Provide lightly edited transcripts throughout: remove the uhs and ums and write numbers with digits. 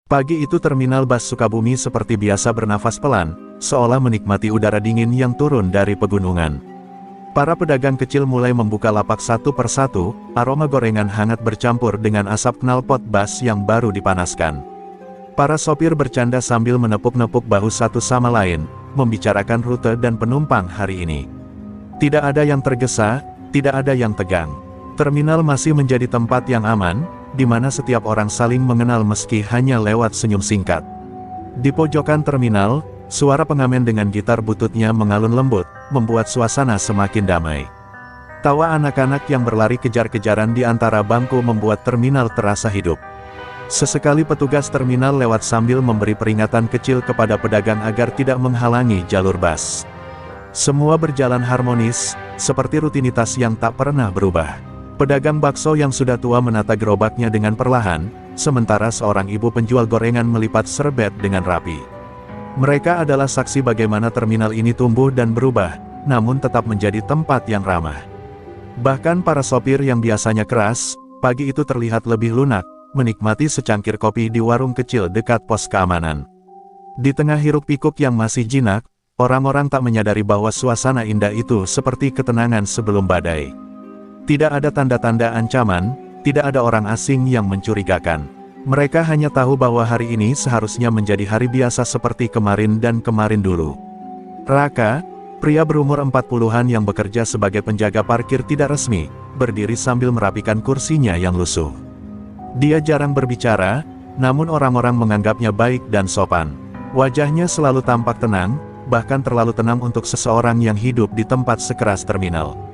Pagi itu terminal bus Sukabumi seperti biasa bernafas pelan, seolah menikmati udara dingin yang turun dari pegunungan. Para pedagang kecil mulai membuka lapak satu persatu, aroma gorengan hangat bercampur dengan asap knalpot bus yang baru dipanaskan. Para sopir bercanda sambil menepuk-nepuk bahu satu sama lain, membicarakan rute dan penumpang hari ini. Tidak ada yang tergesa, tidak ada yang tegang. Terminal masih menjadi tempat yang aman, di mana setiap orang saling mengenal meski hanya lewat senyum singkat. Di pojokan terminal, suara pengamen dengan gitar bututnya mengalun lembut, membuat suasana semakin damai. Tawa anak-anak yang berlari kejar-kejaran di antara bangku membuat terminal terasa hidup. Sesekali petugas terminal lewat sambil memberi peringatan kecil kepada pedagang agar tidak menghalangi jalur bus. Semua berjalan harmonis, seperti rutinitas yang tak pernah berubah. Pedagang bakso yang sudah tua menata gerobaknya dengan perlahan, sementara seorang ibu penjual gorengan melipat serbet dengan rapi. Mereka adalah saksi bagaimana terminal ini tumbuh dan berubah, namun tetap menjadi tempat yang ramah. Bahkan para sopir yang biasanya keras, pagi itu terlihat lebih lunak, menikmati secangkir kopi di warung kecil dekat pos keamanan. Di tengah hiruk-pikuk yang masih jinak, orang-orang tak menyadari bahwa suasana indah itu seperti ketenangan sebelum badai. Tidak ada tanda-tanda ancaman, tidak ada orang asing yang mencurigakan. Mereka hanya tahu bahwa hari ini seharusnya menjadi hari biasa seperti kemarin dan kemarin dulu. Raka, pria berumur 40-an yang bekerja sebagai penjaga parkir tidak resmi, berdiri sambil merapikan kursinya yang lusuh. Dia jarang berbicara, namun orang-orang menganggapnya baik dan sopan. Wajahnya selalu tampak tenang, bahkan terlalu tenang untuk seseorang yang hidup di tempat sekeras terminal.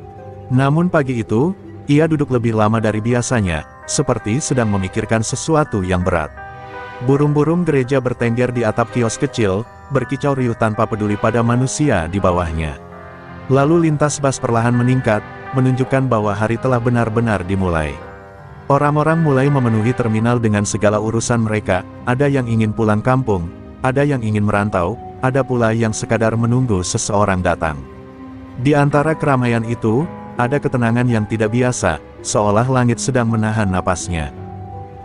Namun pagi itu, ia duduk lebih lama dari biasanya, seperti sedang memikirkan sesuatu yang berat. Burung-burung gereja bertengger di atap kios kecil, berkicau riuh tanpa peduli pada manusia di bawahnya. Lalu lintas bus perlahan meningkat, menunjukkan bahwa hari telah benar-benar dimulai. Orang-orang mulai memenuhi terminal dengan segala urusan mereka, ada yang ingin pulang kampung, ada yang ingin merantau, ada pula yang sekadar menunggu seseorang datang. Di antara keramaian itu, ada ketenangan yang tidak biasa, seolah langit sedang menahan napasnya.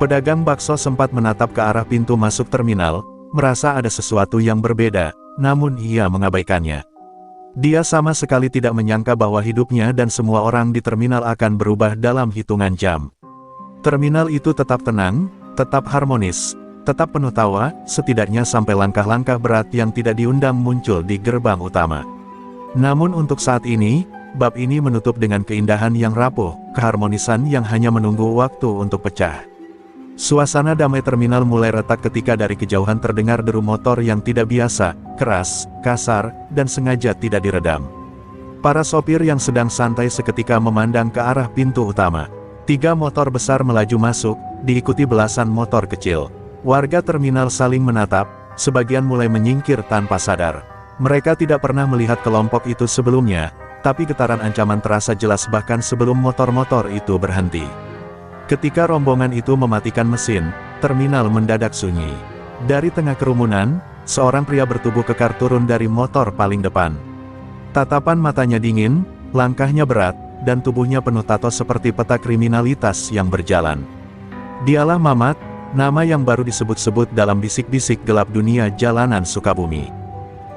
Pedagang bakso sempat menatap ke arah pintu masuk terminal, merasa ada sesuatu yang berbeda, namun ia mengabaikannya. Dia sama sekali tidak menyangka bahwa hidupnya dan semua orang di terminal akan berubah dalam hitungan jam. Terminal itu tetap tenang, tetap harmonis, tetap penuh tawa, setidaknya sampai langkah-langkah berat yang tidak diundang muncul di gerbang utama. Namun untuk saat ini, bab ini menutup dengan keindahan yang rapuh, keharmonisan yang hanya menunggu waktu untuk pecah. Suasana damai terminal mulai retak ketika dari kejauhan terdengar deru motor yang tidak biasa, keras, kasar, dan sengaja tidak diredam. Para sopir yang sedang santai seketika memandang ke arah pintu utama. 3 motor besar melaju masuk, diikuti belasan motor kecil. Warga terminal saling menatap, sebagian mulai menyingkir tanpa sadar. Mereka tidak pernah melihat kelompok itu sebelumnya, tapi getaran ancaman terasa jelas bahkan sebelum motor-motor itu berhenti. Ketika rombongan itu mematikan mesin, terminal mendadak sunyi. Dari tengah kerumunan, seorang pria bertubuh kekar turun dari motor paling depan. Tatapan matanya dingin, langkahnya berat, dan tubuhnya penuh tato seperti peta kriminalitas yang berjalan. Dialah Mamat, nama yang baru disebut-sebut dalam bisik-bisik gelap dunia jalanan Sukabumi.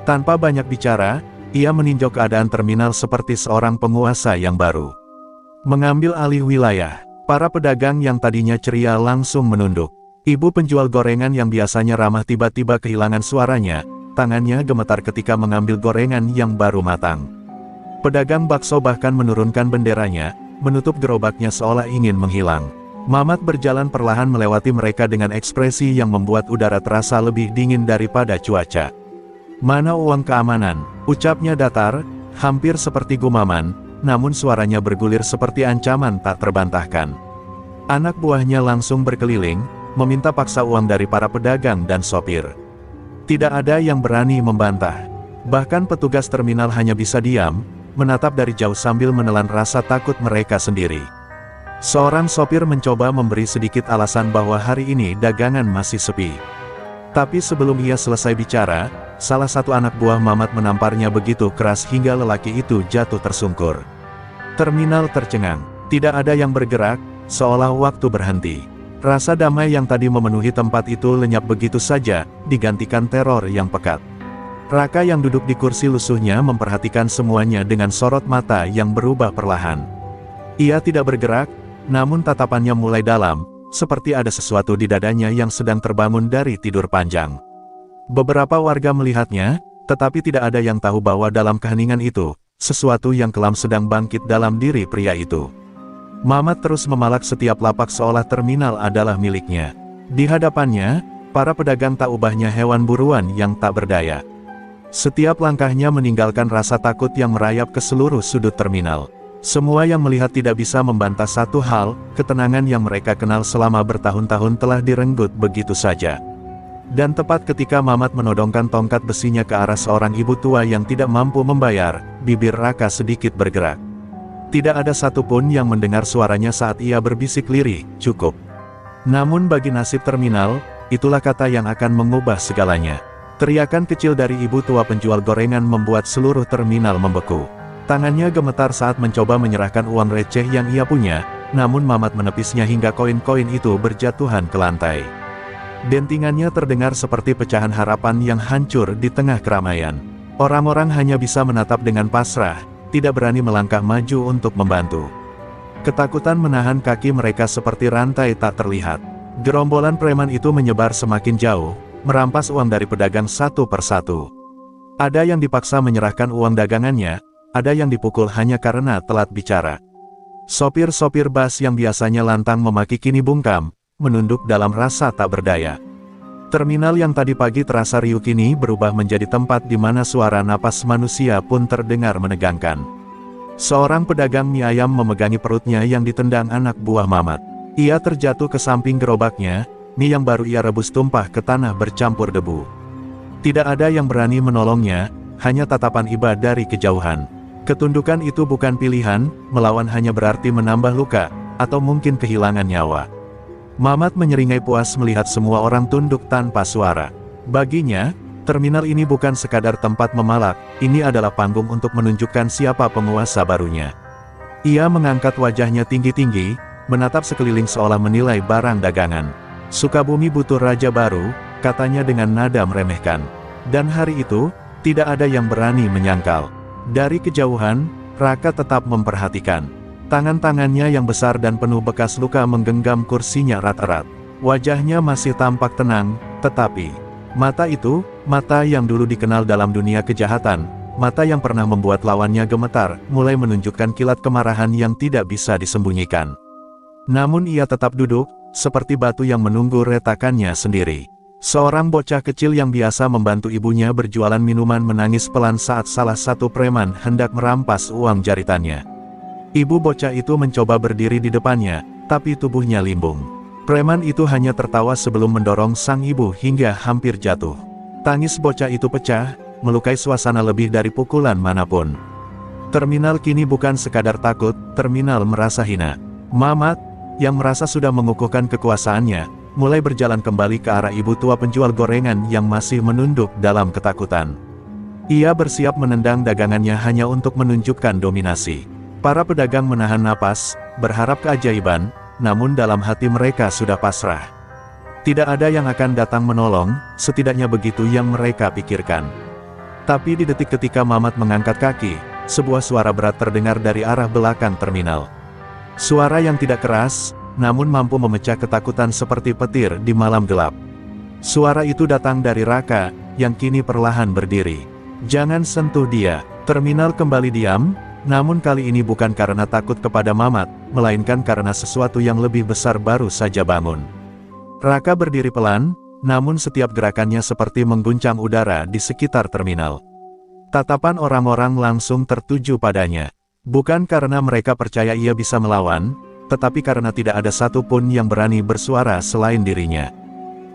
Tanpa banyak bicara, ia meninjau keadaan terminal seperti seorang penguasa yang baru. Mengambil alih wilayah, para pedagang yang tadinya ceria langsung menunduk. Ibu penjual gorengan yang biasanya ramah tiba-tiba kehilangan suaranya, tangannya gemetar ketika mengambil gorengan yang baru matang. Pedagang bakso bahkan menurunkan benderanya, menutup gerobaknya seolah ingin menghilang. Mamat berjalan perlahan melewati mereka dengan ekspresi yang membuat udara terasa lebih dingin daripada cuaca. "Mana uang keamanan?" ucapnya datar, hampir seperti gumaman, namun suaranya bergulir seperti ancaman tak terbantahkan. Anak buahnya langsung berkeliling, meminta paksa uang dari para pedagang dan sopir. Tidak ada yang berani membantah. Bahkan petugas terminal hanya bisa diam, menatap dari jauh sambil menelan rasa takut mereka sendiri. Seorang sopir mencoba memberi sedikit alasan bahwa hari ini dagangan masih sepi. Tapi sebelum ia selesai bicara, salah satu anak buah Mamat menamparnya begitu keras hingga lelaki itu jatuh tersungkur. Terminal tercengang. Tidak ada yang bergerak, seolah waktu berhenti. Rasa damai yang tadi memenuhi tempat itu lenyap begitu saja, digantikan teror yang pekat. Raka yang duduk di kursi lusuhnya memperhatikan semuanya dengan sorot mata yang berubah perlahan. Ia tidak bergerak, namun tatapannya mulai dalam, seperti ada sesuatu di dadanya yang sedang terbangun dari tidur panjang. Beberapa warga melihatnya, tetapi tidak ada yang tahu bahwa dalam keheningan itu, sesuatu yang kelam sedang bangkit dalam diri pria itu. Mamat terus memalak setiap lapak seolah terminal adalah miliknya. Di hadapannya, para pedagang tak ubahnya hewan buruan yang tak berdaya. Setiap langkahnya meninggalkan rasa takut yang merayap ke seluruh sudut terminal. Semua yang melihat tidak bisa membantah satu hal, ketenangan yang mereka kenal selama bertahun-tahun telah direnggut begitu saja. Dan tepat ketika Mamat menodongkan tongkat besinya ke arah seorang ibu tua yang tidak mampu membayar, bibir Raka sedikit bergerak. Tidak ada satupun yang mendengar suaranya saat ia berbisik lirih, "Cukup." Namun bagi nasib terminal, itulah kata yang akan mengubah segalanya. Teriakan kecil dari ibu tua penjual gorengan membuat seluruh terminal membeku. Tangannya gemetar saat mencoba menyerahkan uang receh yang ia punya, namun Mamat menepisnya hingga koin-koin itu berjatuhan ke lantai. Dentingannya terdengar seperti pecahan harapan yang hancur di tengah keramaian. Orang-orang hanya bisa menatap dengan pasrah, tidak berani melangkah maju untuk membantu. Ketakutan menahan kaki mereka seperti rantai tak terlihat. Gerombolan preman itu menyebar semakin jauh, merampas uang dari pedagang satu persatu. Ada yang dipaksa menyerahkan uang dagangannya, ada yang dipukul hanya karena telat bicara. Sopir-sopir bas yang biasanya lantang memaki kini bungkam, menunduk dalam rasa tak berdaya. Terminal yang tadi pagi terasa riuh kini berubah menjadi tempat di mana suara napas manusia pun terdengar menegangkan. Seorang pedagang mie ayam memegangi perutnya yang ditendang anak buah Mamat. Ia terjatuh ke samping gerobaknya, mie yang baru ia rebus tumpah ke tanah bercampur debu. Tidak ada yang berani menolongnya, hanya tatapan iba dari kejauhan. Ketundukan itu bukan pilihan, melawan hanya berarti menambah luka, atau mungkin kehilangan nyawa. Mamat menyeringai puas melihat semua orang tunduk tanpa suara. Baginya, terminal ini bukan sekadar tempat memalak, ini adalah panggung untuk menunjukkan siapa penguasa barunya. Ia mengangkat wajahnya tinggi-tinggi, menatap sekeliling seolah menilai barang dagangan. "Sukabumi butuh raja baru," katanya dengan nada meremehkan. Dan hari itu, tidak ada yang berani menyangkal. Dari kejauhan, Raka tetap memperhatikan. Tangan-tangannya yang besar dan penuh bekas luka menggenggam kursinya erat-erat. Wajahnya masih tampak tenang, tetapi mata itu, mata yang dulu dikenal dalam dunia kejahatan, mata yang pernah membuat lawannya gemetar, mulai menunjukkan kilat kemarahan yang tidak bisa disembunyikan. Namun ia tetap duduk, seperti batu yang menunggu retakannya sendiri. Seorang bocah kecil yang biasa membantu ibunya berjualan minuman menangis pelan saat salah satu preman hendak merampas uang jaritannya. Ibu bocah itu mencoba berdiri di depannya, tapi tubuhnya limbung. Preman itu hanya tertawa sebelum mendorong sang ibu hingga hampir jatuh. Tangis bocah itu pecah, melukai suasana lebih dari pukulan manapun. Terminal kini bukan sekadar takut, terminal merasa hina. Mamat, yang merasa sudah mengukuhkan kekuasaannya, mulai berjalan kembali ke arah ibu tua penjual gorengan yang masih menunduk dalam ketakutan. Ia bersiap menendang dagangannya hanya untuk menunjukkan dominasi. Para pedagang menahan napas, berharap keajaiban, namun dalam hati mereka sudah pasrah. Tidak ada yang akan datang menolong, setidaknya begitu yang mereka pikirkan. Tapi di detik ketika Mamat mengangkat kaki, sebuah suara berat terdengar dari arah belakang terminal. Suara yang tidak keras, namun mampu memecah ketakutan seperti petir di malam gelap. Suara itu datang dari Raka, yang kini perlahan berdiri. "Jangan sentuh dia." Terminal kembali diam, namun kali ini bukan karena takut kepada Mamat, melainkan karena sesuatu yang lebih besar baru saja bangun. Raka berdiri pelan, namun setiap gerakannya seperti mengguncang udara di sekitar terminal. Tatapan orang-orang langsung tertuju padanya. Bukan karena mereka percaya ia bisa melawan, tetapi karena tidak ada satupun yang berani bersuara selain dirinya.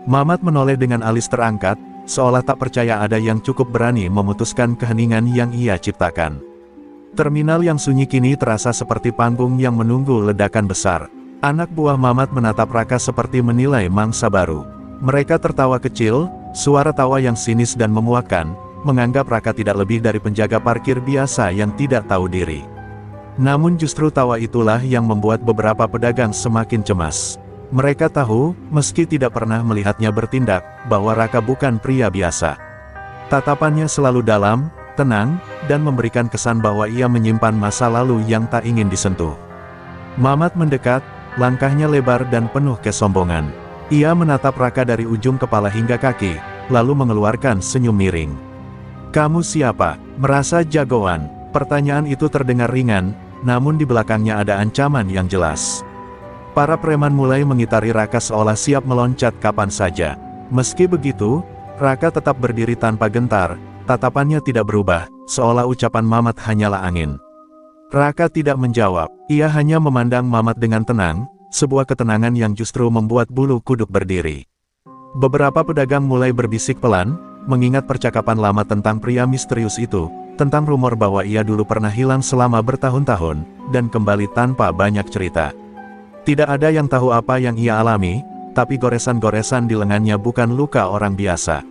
Mamat menoleh dengan alis terangkat, seolah tak percaya ada yang cukup berani memutuskan keheningan yang ia ciptakan. Terminal yang sunyi kini terasa seperti panggung yang menunggu ledakan besar. Anak buah Mamat menatap Raka seperti menilai mangsa baru. Mereka tertawa kecil, suara tawa yang sinis dan memuakkan, menganggap Raka tidak lebih dari penjaga parkir biasa yang tidak tahu diri. Namun justru tawa itulah yang membuat beberapa pedagang semakin cemas. Mereka tahu, meski tidak pernah melihatnya bertindak, bahwa Raka bukan pria biasa. Tatapannya selalu dalam, tenang, dan memberikan kesan bahwa ia menyimpan masa lalu yang tak ingin disentuh. Mamat mendekat, langkahnya lebar dan penuh kesombongan. Ia menatap Raka dari ujung kepala hingga kaki, lalu mengeluarkan senyum miring. "Kamu siapa? Merasa jagoan?" Pertanyaan itu terdengar ringan, namun di belakangnya ada ancaman yang jelas. Para preman mulai mengitari Raka seolah siap meloncat kapan saja. Meski begitu, Raka tetap berdiri tanpa gentar, tatapannya tidak berubah, seolah ucapan Mamat hanyalah angin. Raka tidak menjawab, ia hanya memandang Mamat dengan tenang, sebuah ketenangan yang justru membuat bulu kuduk berdiri. Beberapa pedagang mulai berbisik pelan, mengingat percakapan lama tentang pria misterius itu, tentang rumor bahwa ia dulu pernah hilang selama bertahun-tahun, dan kembali tanpa banyak cerita. Tidak ada yang tahu apa yang ia alami, tapi goresan-goresan di lengannya bukan luka orang biasa.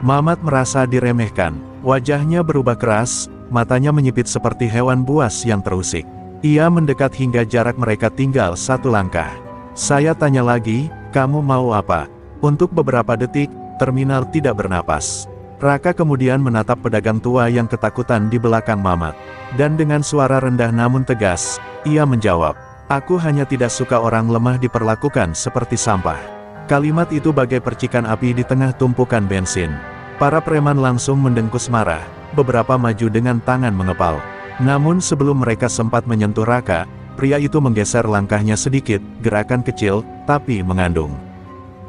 Mamat merasa diremehkan, wajahnya berubah keras, matanya menyipit seperti hewan buas yang terusik. Ia mendekat hingga jarak mereka tinggal satu langkah. "Saya tanya lagi, kamu mau apa?" Untuk beberapa detik, terminal tidak bernapas. Raka kemudian menatap pedagang tua yang ketakutan di belakang Mamat. Dan dengan suara rendah namun tegas, ia menjawab, "Aku hanya tidak suka orang lemah diperlakukan seperti sampah." Kalimat itu bagai percikan api di tengah tumpukan bensin. Para preman langsung mendengkus marah, beberapa maju dengan tangan mengepal. Namun sebelum mereka sempat menyentuh Raka, pria itu menggeser langkahnya sedikit, gerakan kecil, tapi mengandung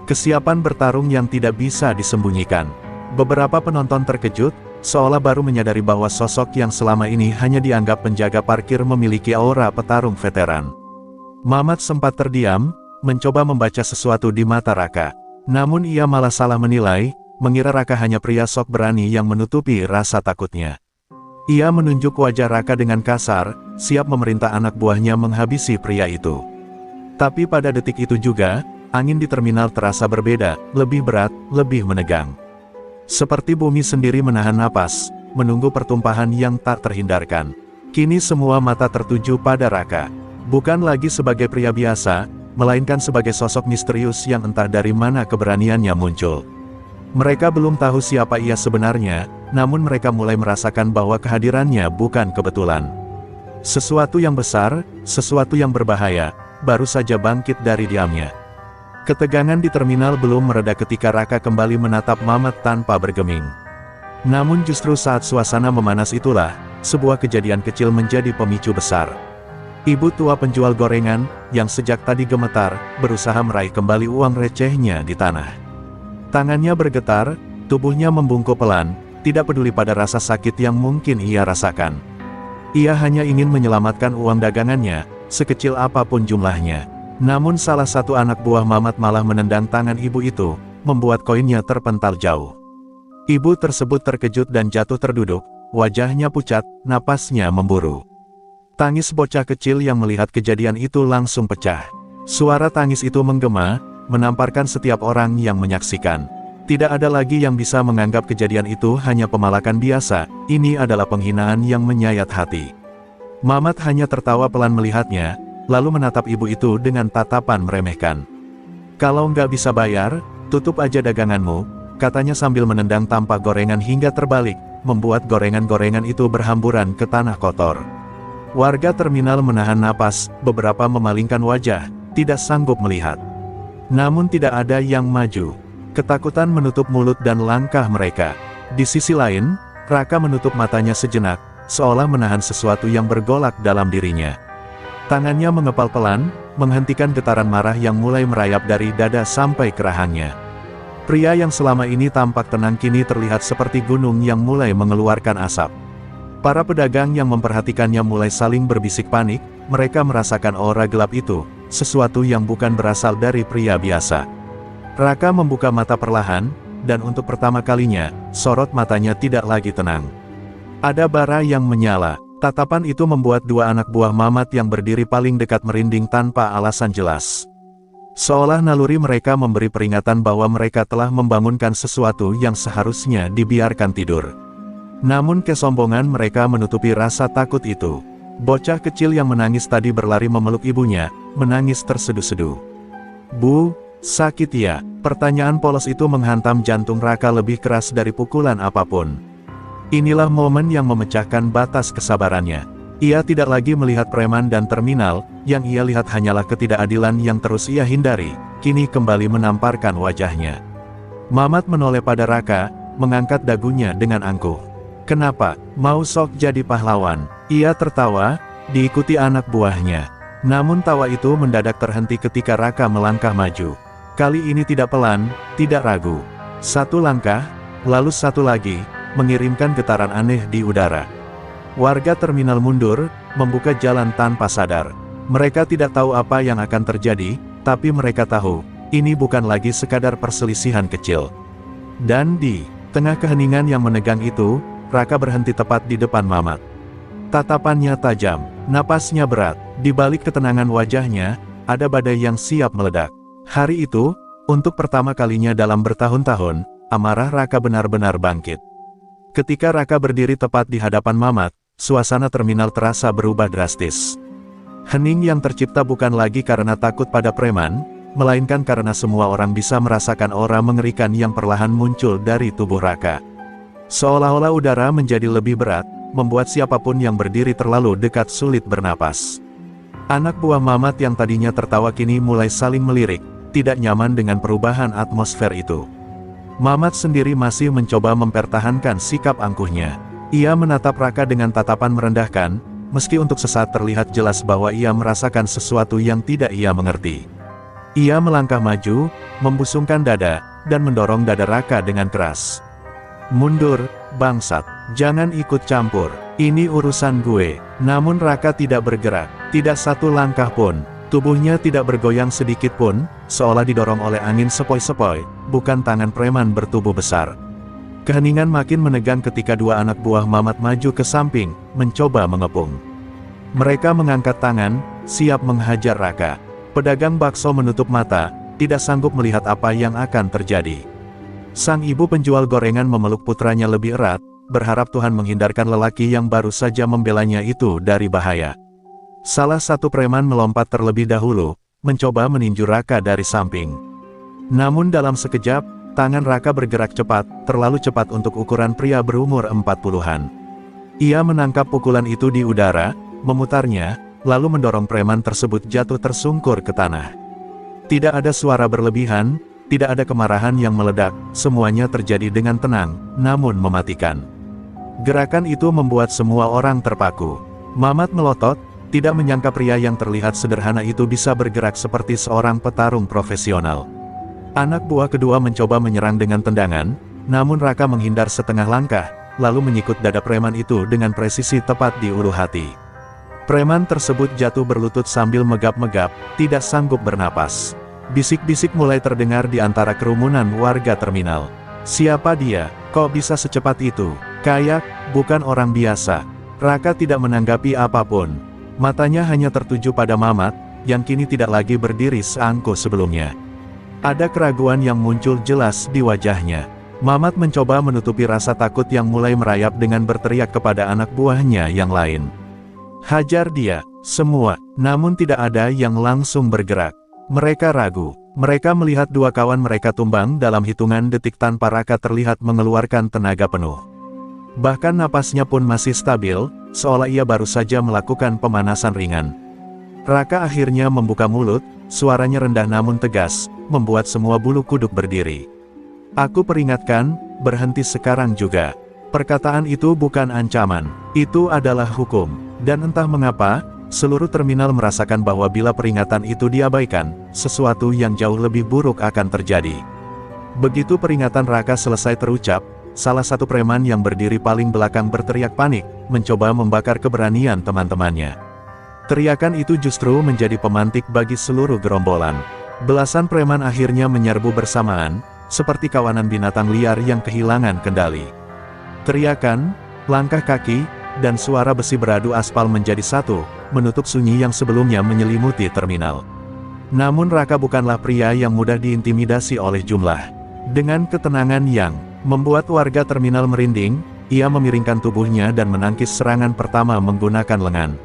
kesiapan bertarung yang tidak bisa disembunyikan. Beberapa penonton terkejut, seolah baru menyadari bahwa sosok yang selama ini hanya dianggap penjaga parkir memiliki aura petarung veteran. Mamat sempat terdiam, mencoba membaca sesuatu di mata Raka. Namun ia malah salah menilai, mengira Raka hanya pria sok berani yang menutupi rasa takutnya. Ia menunjuk wajah Raka dengan kasar, siap memerintah anak buahnya menghabisi pria itu. Tapi pada detik itu juga, angin di terminal terasa berbeda, lebih berat, lebih menegang. Seperti bumi sendiri menahan napas, menunggu pertumpahan yang tak terhindarkan. Kini semua mata tertuju pada Raka. Bukan lagi sebagai pria biasa, melainkan sebagai sosok misterius yang entah dari mana keberaniannya muncul. Mereka belum tahu siapa ia sebenarnya, namun mereka mulai merasakan bahwa kehadirannya bukan kebetulan. Sesuatu yang besar, sesuatu yang berbahaya, baru saja bangkit dari diamnya. Ketegangan di terminal belum mereda ketika Raka kembali menatap Mamat tanpa bergeming. Namun justru saat suasana memanas itulah, sebuah kejadian kecil menjadi pemicu besar. Ibu tua penjual gorengan, yang sejak tadi gemetar, berusaha meraih kembali uang recehnya di tanah. Tangannya bergetar, tubuhnya membungkuk pelan, tidak peduli pada rasa sakit yang mungkin ia rasakan. Ia hanya ingin menyelamatkan uang dagangannya, sekecil apapun jumlahnya. Namun salah satu anak buah Mamat malah menendang tangan ibu itu, membuat koinnya terpental jauh. Ibu tersebut terkejut dan jatuh terduduk, wajahnya pucat, napasnya memburu. Tangis bocah kecil yang melihat kejadian itu langsung pecah. Suara tangis itu menggema, menamparkan setiap orang yang menyaksikan. Tidak ada lagi yang bisa menganggap kejadian itu hanya pemalakan biasa, ini adalah penghinaan yang menyayat hati. Mamat hanya tertawa pelan melihatnya, lalu menatap ibu itu dengan tatapan meremehkan. "Kalau nggak bisa bayar, tutup aja daganganmu," katanya sambil menendang tampah gorengan hingga terbalik, membuat gorengan-gorengan itu berhamburan ke tanah kotor. Warga terminal menahan napas, beberapa memalingkan wajah, tidak sanggup melihat. Namun tidak ada yang maju. Ketakutan menutup mulut dan langkah mereka. Di sisi lain, Raka menutup matanya sejenak, seolah menahan sesuatu yang bergolak dalam dirinya. Tangannya mengepal pelan, menghentikan getaran marah yang mulai merayap dari dada sampai ke rahangnya. Pria yang selama ini tampak tenang kini terlihat seperti gunung yang mulai mengeluarkan asap. Para pedagang yang memperhatikannya mulai saling berbisik panik, mereka merasakan aura gelap itu, sesuatu yang bukan berasal dari pria biasa. Raka membuka mata perlahan, dan untuk pertama kalinya, sorot matanya tidak lagi tenang. Ada bara yang menyala. Tatapan itu membuat dua anak buah Mamat yang berdiri paling dekat merinding tanpa alasan jelas. Seolah naluri mereka memberi peringatan bahwa mereka telah membangunkan sesuatu yang seharusnya dibiarkan tidur. Namun kesombongan mereka menutupi rasa takut itu. Bocah kecil yang menangis tadi berlari memeluk ibunya, menangis terseduh-seduh. Bu, sakit ya? Pertanyaan polos itu menghantam jantung Raka lebih keras dari pukulan apapun. Inilah momen yang memecahkan batas kesabarannya. Ia tidak lagi melihat preman dan terminal, yang ia lihat hanyalah ketidakadilan yang terus ia hindari, kini kembali menamparkan wajahnya. Mamat menoleh pada Raka, mengangkat dagunya dengan angkuh. Kenapa? Mau sok jadi pahlawan? Ia tertawa, diikuti anak buahnya. Namun tawa itu mendadak terhenti ketika Raka melangkah maju. Kali ini tidak pelan, tidak ragu. Satu langkah, lalu satu lagi, mengirimkan getaran aneh di udara. Warga terminal mundur, membuka jalan tanpa sadar. Mereka tidak tahu apa yang akan terjadi, tapi mereka tahu, ini bukan lagi sekadar perselisihan kecil. Dan di tengah keheningan yang menegang itu, Raka berhenti tepat di depan Mamat. Tatapannya tajam, napasnya berat, di balik ketenangan wajahnya, ada badai yang siap meledak. Hari itu, untuk pertama kalinya dalam bertahun-tahun, amarah Raka benar-benar bangkit. Ketika Raka berdiri tepat di hadapan Mamat, suasana terminal terasa berubah drastis. Hening yang tercipta bukan lagi karena takut pada preman, melainkan karena semua orang bisa merasakan aura mengerikan yang perlahan muncul dari tubuh Raka. Seolah-olah udara menjadi lebih berat, membuat siapapun yang berdiri terlalu dekat sulit bernapas. Anak buah Mamat yang tadinya tertawa kini mulai saling melirik, tidak nyaman dengan perubahan atmosfer itu. Mamat sendiri masih mencoba mempertahankan sikap angkuhnya. Ia menatap Raka dengan tatapan merendahkan, meski untuk sesaat terlihat jelas bahwa ia merasakan sesuatu yang tidak ia mengerti. Ia melangkah maju, membusungkan dada, dan mendorong dada Raka dengan keras. Mundur, bangsat, jangan ikut campur, ini urusan gue. Namun Raka tidak bergerak, tidak satu langkah pun, tubuhnya tidak bergoyang sedikit pun, seolah didorong oleh angin sepoi-sepoi, bukan tangan preman bertubuh besar. Keheningan makin menegang ketika dua anak buah Mamat maju ke samping, mencoba mengepung. Mereka mengangkat tangan, siap menghajar Raka. Pedagang bakso menutup mata, tidak sanggup melihat apa yang akan terjadi. Sang ibu penjual gorengan memeluk putranya lebih erat, berharap Tuhan menghindarkan lelaki yang baru saja membelanya itu dari bahaya. Salah satu preman melompat terlebih dahulu, mencoba meninju Raka dari samping. Namun dalam sekejap, tangan Raka bergerak cepat, terlalu cepat untuk ukuran pria berumur 40-an. Ia menangkap pukulan itu di udara, memutarnya, lalu mendorong preman tersebut jatuh tersungkur ke tanah. Tidak ada suara berlebihan, tidak ada kemarahan yang meledak, semuanya terjadi dengan tenang, namun mematikan. Gerakan itu membuat semua orang terpaku. Mamat melotot, tidak menyangka pria yang terlihat sederhana itu bisa bergerak seperti seorang petarung profesional. Anak buah kedua mencoba menyerang dengan tendangan, namun Raka menghindar setengah langkah, lalu menyikut dada preman itu dengan presisi tepat di ulu hati. Preman tersebut jatuh berlutut sambil megap-megap, tidak sanggup bernapas. Bisik-bisik mulai terdengar di antara kerumunan warga terminal. Siapa dia? Kok bisa secepat itu? Kayak, bukan orang biasa. Raka tidak menanggapi apapun. Matanya hanya tertuju pada Mamat, yang kini tidak lagi berdiri seangkuh sebelumnya. Ada keraguan yang muncul jelas di wajahnya. Mamat mencoba menutupi rasa takut yang mulai merayap dengan berteriak kepada anak buahnya yang lain. Hajar dia, semua, namun tidak ada yang langsung bergerak. Mereka ragu. Mereka melihat dua kawan mereka tumbang dalam hitungan detik tanpa Raka terlihat mengeluarkan tenaga penuh. Bahkan napasnya pun masih stabil, seolah ia baru saja melakukan pemanasan ringan. Raka akhirnya membuka mulut, suaranya rendah namun tegas, membuat semua bulu kuduk berdiri. Aku peringatkan, berhenti sekarang juga. Perkataan itu bukan ancaman, itu adalah hukum. Dan entah mengapa, seluruh terminal merasakan bahwa bila peringatan itu diabaikan, sesuatu yang jauh lebih buruk akan terjadi. Begitu peringatan Raka selesai terucap, salah satu preman yang berdiri paling belakang berteriak panik, mencoba membakar keberanian teman-temannya. Teriakan itu justru menjadi pemantik bagi seluruh gerombolan. Belasan preman akhirnya menyerbu bersamaan, seperti kawanan binatang liar yang kehilangan kendali. Teriakan, langkah kaki, dan suara besi beradu aspal menjadi satu, menutup sunyi yang sebelumnya menyelimuti terminal. Namun Raka bukanlah pria yang mudah diintimidasi oleh jumlah. Dengan ketenangan yang membuat warga terminal merinding, ia memiringkan tubuhnya dan menangkis serangan pertama menggunakan lengan.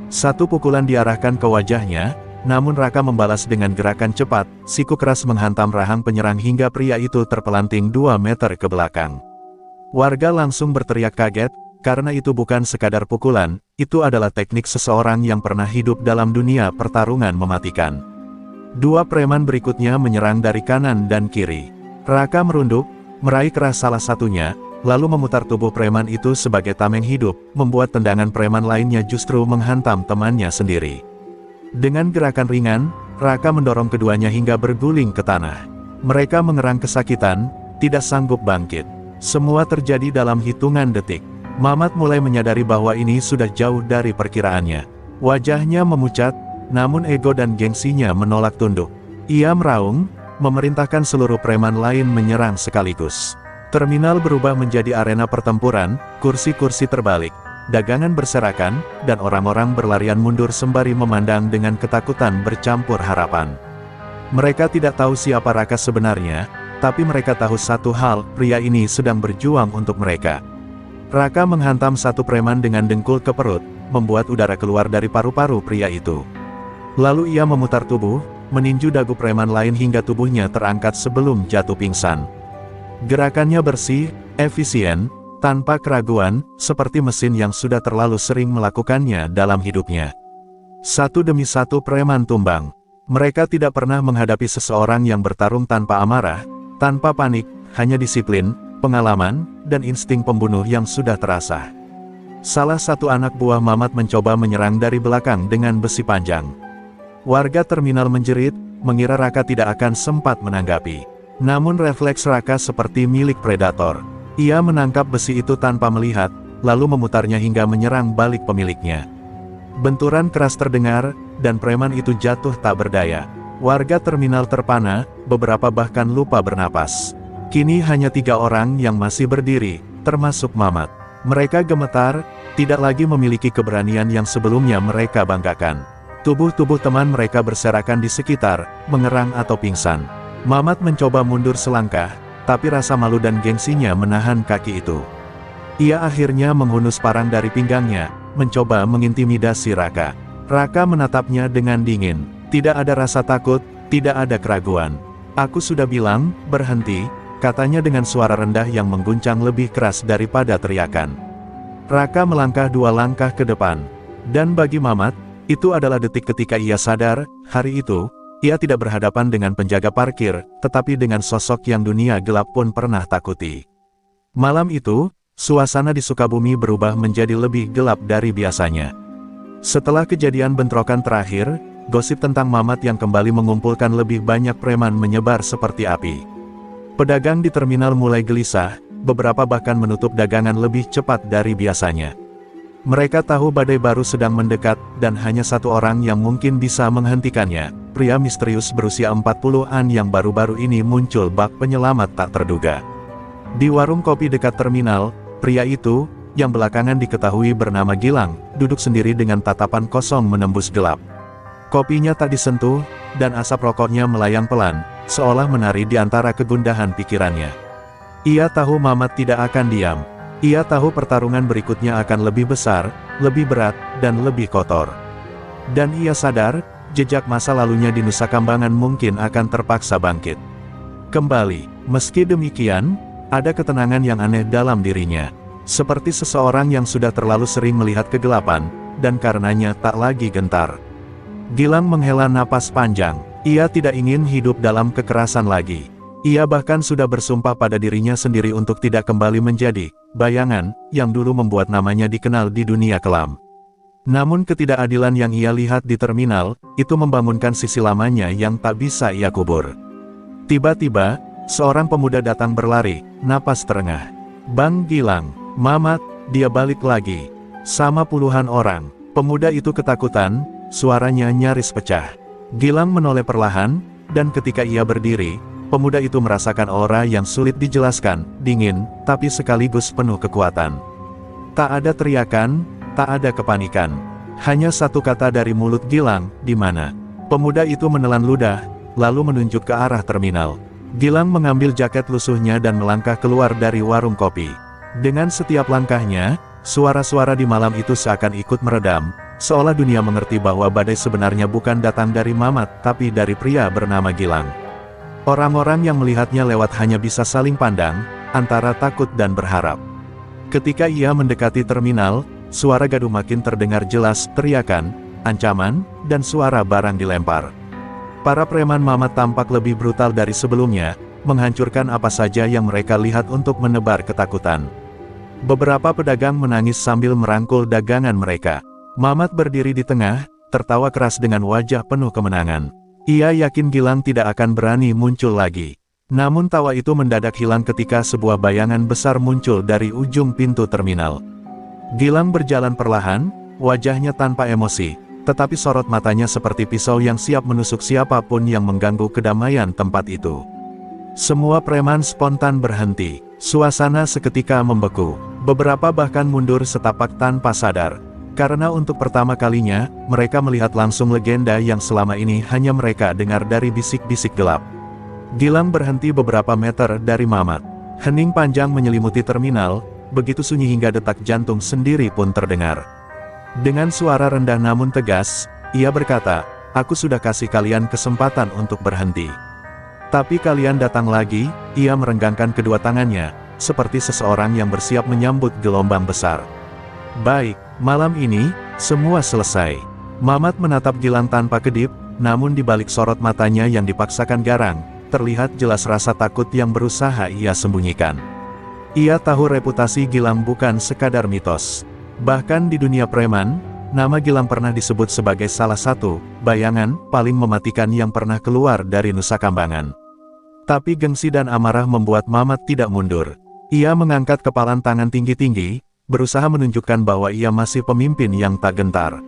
Satu pukulan diarahkan ke wajahnya, namun Raka membalas dengan gerakan cepat, siku keras menghantam rahang penyerang hingga pria itu terpelanting 2 meter ke belakang. Warga langsung berteriak kaget, karena itu bukan sekadar pukulan, itu adalah teknik seseorang yang pernah hidup dalam dunia pertarungan mematikan. 2 preman berikutnya menyerang dari kanan dan kiri. Raka merunduk, meraih keras salah satunya, lalu memutar tubuh preman itu sebagai tameng hidup, membuat tendangan preman lainnya justru menghantam temannya sendiri. Dengan gerakan ringan, Raka mendorong keduanya hingga berguling ke tanah. Mereka mengerang kesakitan, tidak sanggup bangkit. Semua terjadi dalam hitungan detik. Mamat mulai menyadari bahwa ini sudah jauh dari perkiraannya. Wajahnya memucat, namun ego dan gengsinya menolak tunduk. Ia meraung, memerintahkan seluruh preman lain menyerang sekaligus. Terminal berubah menjadi arena pertempuran, kursi-kursi terbalik, dagangan berserakan, dan orang-orang berlarian mundur sembari memandang dengan ketakutan bercampur harapan. Mereka tidak tahu siapa Raka sebenarnya, tapi mereka tahu satu hal, pria ini sedang berjuang untuk mereka. Raka menghantam satu preman dengan dengkul ke perut, membuat udara keluar dari paru-paru pria itu. Lalu ia memutar tubuh, meninju dagu preman lain hingga tubuhnya terangkat sebelum jatuh pingsan. Gerakannya bersih, efisien, tanpa keraguan, seperti mesin yang sudah terlalu sering melakukannya dalam hidupnya. Satu demi satu preman tumbang. Mereka tidak pernah menghadapi seseorang yang bertarung tanpa amarah, tanpa panik, hanya disiplin, pengalaman, dan insting pembunuh yang sudah terasa. Salah satu anak buah Mamat mencoba menyerang dari belakang dengan besi panjang. Warga terminal menjerit, mengira Raka tidak akan sempat menanggapi. Namun refleks Raka seperti milik predator. Ia menangkap besi itu tanpa melihat, lalu memutarnya hingga menyerang balik pemiliknya. Benturan keras terdengar, dan preman itu jatuh tak berdaya. Warga terminal terpana, beberapa bahkan lupa bernapas. Kini hanya 3 orang yang masih berdiri, termasuk Mamat. Mereka gemetar, tidak lagi memiliki keberanian yang sebelumnya mereka banggakan. Tubuh-tubuh teman mereka berserakan di sekitar, mengerang atau pingsan. Mamat mencoba mundur selangkah, tapi rasa malu dan gengsinya menahan kaki itu. Ia akhirnya menghunus parang dari pinggangnya, mencoba mengintimidasi Raka. Raka menatapnya dengan dingin. Tidak ada rasa takut, tidak ada keraguan. "Aku sudah bilang, berhenti," katanya dengan suara rendah yang mengguncang lebih keras daripada teriakan. Raka melangkah 2 langkah ke depan. Dan bagi Mamat, itu adalah detik ketika ia sadar, hari itu, ia tidak berhadapan dengan penjaga parkir, tetapi dengan sosok yang dunia gelap pun pernah takuti. Malam itu, suasana di Sukabumi berubah menjadi lebih gelap dari biasanya. Setelah kejadian bentrokan terakhir, gosip tentang Mamat yang kembali mengumpulkan lebih banyak preman menyebar seperti api. Pedagang di terminal mulai gelisah, beberapa bahkan menutup dagangan lebih cepat dari biasanya. Mereka tahu badai baru sedang mendekat, dan hanya satu orang yang mungkin bisa menghentikannya, pria misterius berusia 40-an yang baru-baru ini muncul bak penyelamat tak terduga. Di warung kopi dekat terminal, pria itu, yang belakangan diketahui bernama Gilang, duduk sendiri dengan tatapan kosong menembus gelap. Kopinya tak disentuh, dan asap rokoknya melayang pelan, seolah menari di antara kegundahan pikirannya. Ia tahu Mamat tidak akan diam. Ia tahu pertarungan berikutnya akan lebih besar, lebih berat, dan lebih kotor. Dan ia sadar, jejak masa lalunya di Nusa Kambangan mungkin akan terpaksa bangkit kembali. Meski demikian, ada ketenangan yang aneh dalam dirinya. Seperti seseorang yang sudah terlalu sering melihat kegelapan, dan karenanya tak lagi gentar. Gilang menghela napas panjang. Ia tidak ingin hidup dalam kekerasan lagi. Ia bahkan sudah bersumpah pada dirinya sendiri untuk tidak kembali menjadi bayangan yang dulu membuat namanya dikenal di dunia kelam. Namun ketidakadilan yang ia lihat di terminal, itu membangunkan sisi lamanya yang tak bisa ia kubur. Tiba-tiba, seorang pemuda datang berlari, napas terengah. "Bang Gilang, Mamat," dia balik lagi. Sama puluhan orang. Pemuda itu ketakutan, suaranya nyaris pecah. Gilang menoleh perlahan, dan ketika ia berdiri, pemuda itu merasakan aura yang sulit dijelaskan, dingin, tapi sekaligus penuh kekuatan. Tak ada teriakan, tak ada kepanikan. Hanya satu kata dari mulut Gilang, "Di mana?" Pemuda itu menelan ludah, lalu menunjuk ke arah terminal. Gilang mengambil jaket lusuhnya dan melangkah keluar dari warung kopi. Dengan setiap langkahnya, suara-suara di malam itu seakan ikut meredam, seolah dunia mengerti bahwa badai sebenarnya bukan datang dari Mamat, tapi dari pria bernama Gilang. Orang-orang yang melihatnya lewat hanya bisa saling pandang, antara takut dan berharap. Ketika ia mendekati terminal, suara gaduh makin terdengar jelas, teriakan, ancaman, dan suara barang dilempar. Para preman Mamat tampak lebih brutal dari sebelumnya, menghancurkan apa saja yang mereka lihat untuk menebar ketakutan. Beberapa pedagang menangis sambil merangkul dagangan mereka. Mamat berdiri di tengah, tertawa keras dengan wajah penuh kemenangan. Ia yakin Gilang tidak akan berani muncul lagi. Namun tawa itu mendadak hilang ketika sebuah bayangan besar muncul dari ujung pintu terminal. Gilang berjalan perlahan, wajahnya tanpa emosi, tetapi sorot matanya seperti pisau yang siap menusuk siapapun yang mengganggu kedamaian tempat itu. Semua preman spontan berhenti, suasana seketika membeku. Beberapa bahkan mundur setapak tanpa sadar. Karena untuk pertama kalinya, mereka melihat langsung legenda yang selama ini hanya mereka dengar dari bisik-bisik gelap. Gilang berhenti beberapa meter dari Mamat. Hening panjang menyelimuti terminal, begitu sunyi hingga detak jantung sendiri pun terdengar. Dengan suara rendah namun tegas, ia berkata, "Aku sudah kasih kalian kesempatan untuk berhenti. Tapi kalian datang lagi." Ia merenggangkan kedua tangannya, seperti seseorang yang bersiap menyambut gelombang besar. "Baik, malam ini, semua selesai." Mamat menatap Gilang tanpa kedip, namun di balik sorot matanya yang dipaksakan garang, terlihat jelas rasa takut yang berusaha ia sembunyikan. Ia tahu reputasi Gilang bukan sekadar mitos. Bahkan di dunia preman, nama Gilang pernah disebut sebagai salah satu bayangan paling mematikan yang pernah keluar dari Nusa Kambangan. Tapi gengsi dan amarah membuat Mamat tidak mundur. Ia mengangkat kepalan tangan tinggi-tinggi, berusaha menunjukkan bahwa ia masih pemimpin yang tak gentar.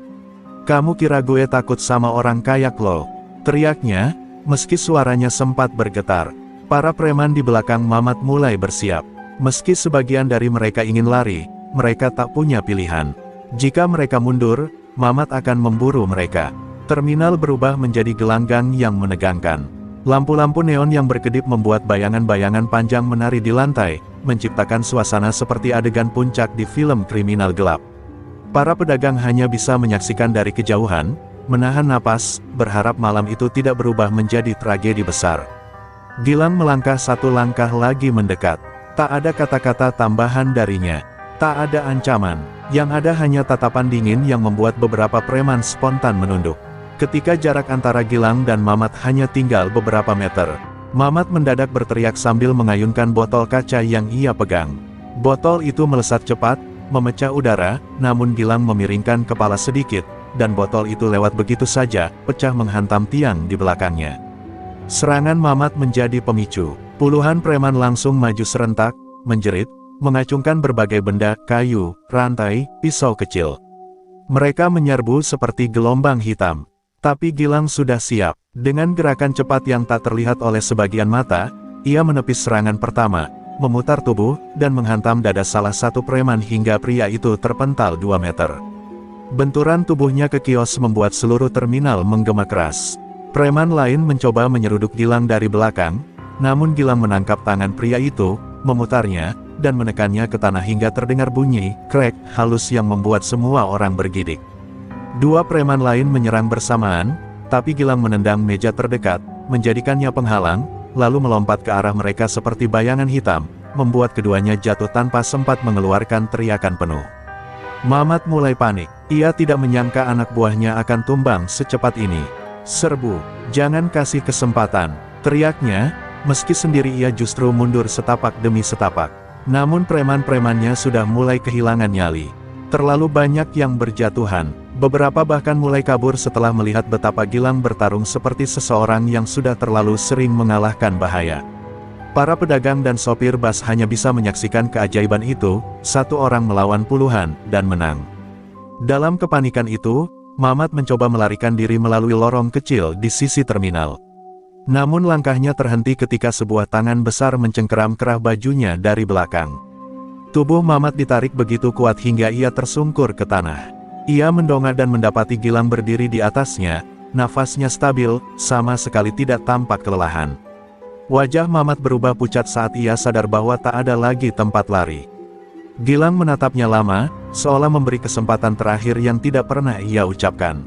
"Kamu kira gue takut sama orang kayak lo?" teriaknya, meski suaranya sempat bergetar. Para preman di belakang Mamat mulai bersiap. Meski sebagian dari mereka ingin lari, mereka tak punya pilihan. Jika mereka mundur, Mamat akan memburu mereka. Terminal berubah menjadi gelanggang yang menegangkan. Lampu-lampu neon yang berkedip membuat bayangan-bayangan panjang menari di lantai, menciptakan suasana seperti adegan puncak di film kriminal gelap. Para pedagang hanya bisa menyaksikan dari kejauhan, menahan napas, berharap malam itu tidak berubah menjadi tragedi besar. Gilang melangkah satu langkah lagi mendekat. Tak ada kata-kata tambahan darinya. Tak ada ancaman. Yang ada hanya tatapan dingin yang membuat beberapa preman spontan menunduk. Ketika jarak antara Gilang dan Mamat hanya tinggal beberapa meter, Mamat mendadak berteriak sambil mengayunkan botol kaca yang ia pegang. Botol itu melesat cepat, memecah udara, namun Gilang memiringkan kepala sedikit, dan botol itu lewat begitu saja, pecah menghantam tiang di belakangnya. Serangan Mamat menjadi pemicu. Puluhan preman langsung maju serentak, menjerit, mengacungkan berbagai benda, kayu, rantai, pisau kecil. Mereka menyerbu seperti gelombang hitam. Tapi Gilang sudah siap. Dengan gerakan cepat yang tak terlihat oleh sebagian mata, ia menepis serangan pertama, memutar tubuh, dan menghantam dada salah satu preman hingga pria itu terpental 2 meter. Benturan tubuhnya ke kios membuat seluruh terminal menggema keras. Preman lain mencoba menyeruduk Gilang dari belakang, namun Gilang menangkap tangan pria itu, memutarnya, dan menekannya ke tanah hingga terdengar bunyi krek halus yang membuat semua orang bergidik. 2 preman lain menyerang bersamaan, tapi Gilang menendang meja terdekat, menjadikannya penghalang, lalu melompat ke arah mereka seperti bayangan hitam, membuat keduanya jatuh tanpa sempat mengeluarkan teriakan penuh. Mamat mulai panik. Ia tidak menyangka anak buahnya akan tumbang secepat ini. "Serbu, jangan kasih kesempatan," teriaknya, meski sendiri ia justru mundur setapak demi setapak. Namun preman-premannya sudah mulai kehilangan nyali. Terlalu banyak yang berjatuhan. Beberapa bahkan mulai kabur setelah melihat betapa Gilang bertarung seperti seseorang yang sudah terlalu sering mengalahkan bahaya. Para pedagang dan sopir bus hanya bisa menyaksikan keajaiban itu, satu orang melawan puluhan, dan menang. Dalam kepanikan itu, Mamat mencoba melarikan diri melalui lorong kecil di sisi terminal. Namun langkahnya terhenti ketika sebuah tangan besar mencengkeram kerah bajunya dari belakang. Tubuh Mamat ditarik begitu kuat hingga ia tersungkur ke tanah. Ia mendongak dan mendapati Gilang berdiri di atasnya, nafasnya stabil, sama sekali tidak tampak kelelahan. Wajah Mamat berubah pucat saat ia sadar bahwa tak ada lagi tempat lari. Gilang menatapnya lama, seolah memberi kesempatan terakhir yang tidak pernah ia ucapkan.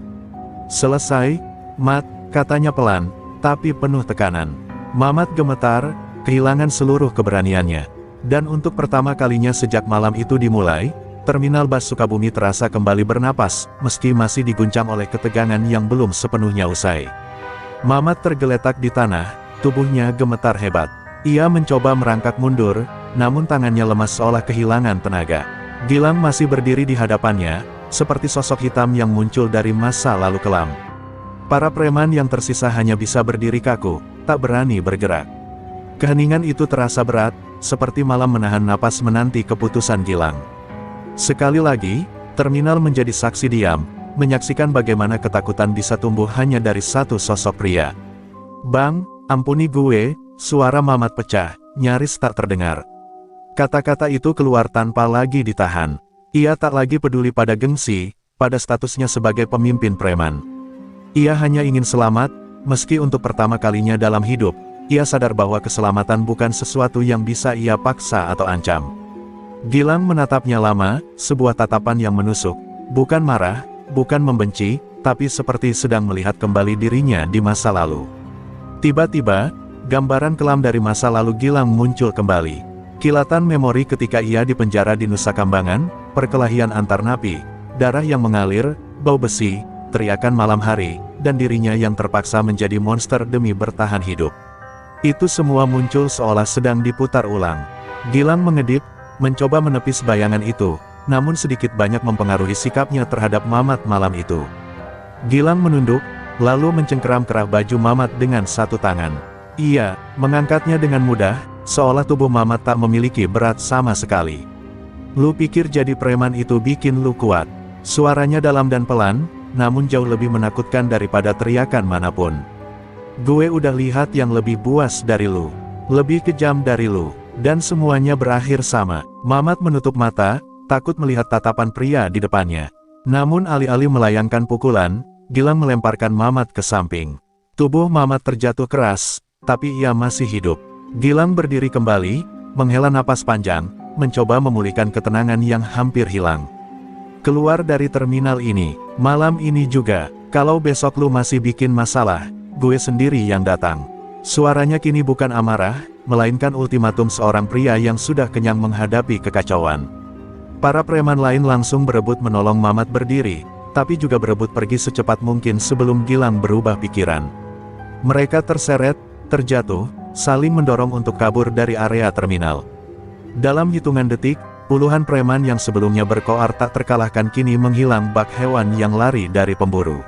"Selesai, Mat," katanya pelan, tapi penuh tekanan. Mamat gemetar, kehilangan seluruh keberaniannya. Dan untuk pertama kalinya sejak malam itu dimulai, terminal bus Sukabumi terasa kembali bernapas, meski masih diguncang oleh ketegangan yang belum sepenuhnya usai. Mamat tergeletak di tanah, tubuhnya gemetar hebat. Ia mencoba merangkak mundur, namun tangannya lemas seolah kehilangan tenaga. Gilang masih berdiri di hadapannya, seperti sosok hitam yang muncul dari masa lalu kelam. Para preman yang tersisa hanya bisa berdiri kaku, tak berani bergerak. Keheningan itu terasa berat, seperti malam menahan napas menanti keputusan Gilang. Sekali lagi, terminal menjadi saksi diam, menyaksikan bagaimana ketakutan bisa tumbuh hanya dari satu sosok pria. "Bang, ampuni gue," suara Mamat pecah, nyaris tak terdengar. Kata-kata itu keluar tanpa lagi ditahan. Ia tak lagi peduli pada gengsi, pada statusnya sebagai pemimpin preman. Ia hanya ingin selamat, meski untuk pertama kalinya dalam hidup, ia sadar bahwa keselamatan bukan sesuatu yang bisa ia paksa atau ancam. Gilang menatapnya lama, sebuah tatapan yang menusuk, bukan marah, bukan membenci, tapi seperti sedang melihat kembali dirinya di masa lalu. Tiba-tiba, gambaran kelam dari masa lalu Gilang muncul kembali. Kilatan memori ketika ia dipenjara di Nusa Kambangan, perkelahian antar napi, darah yang mengalir, bau besi, teriakan malam hari, dan dirinya yang terpaksa menjadi monster demi bertahan hidup. Itu semua muncul seolah sedang diputar ulang. Gilang mengedip, mencoba menepis bayangan itu, namun sedikit banyak mempengaruhi sikapnya terhadap Mamat malam itu. Gilang menunduk, lalu mencengkeram kerah baju Mamat dengan satu tangan. Ia mengangkatnya dengan mudah, seolah tubuh Mamat tak memiliki berat sama sekali. "Lu pikir jadi preman itu bikin lu kuat?" Suaranya dalam dan pelan, namun jauh lebih menakutkan daripada teriakan manapun. "Gue udah lihat yang lebih buas dari lu, lebih kejam dari lu, dan semuanya berakhir sama." Mamat menutup mata, takut melihat tatapan pria di depannya. Namun alih-alih melayangkan pukulan, Gilang melemparkan Mamat ke samping. Tubuh Mamat terjatuh keras, tapi ia masih hidup. Gilang berdiri kembali, menghela napas panjang, mencoba memulihkan ketenangan yang hampir hilang. "Keluar dari terminal ini, malam ini juga. Kalau besok lu masih bikin masalah, gue sendiri yang datang." Suaranya kini bukan amarah, melainkan ultimatum seorang pria yang sudah kenyang menghadapi kekacauan. Para preman lain langsung berebut menolong Mamat berdiri, tapi juga berebut pergi secepat mungkin sebelum Gilang berubah pikiran. Mereka terseret, terjatuh, saling mendorong untuk kabur dari area terminal. Dalam hitungan detik, puluhan preman yang sebelumnya berkoar tak terkalahkan kini menghilang bak hewan yang lari dari pemburu.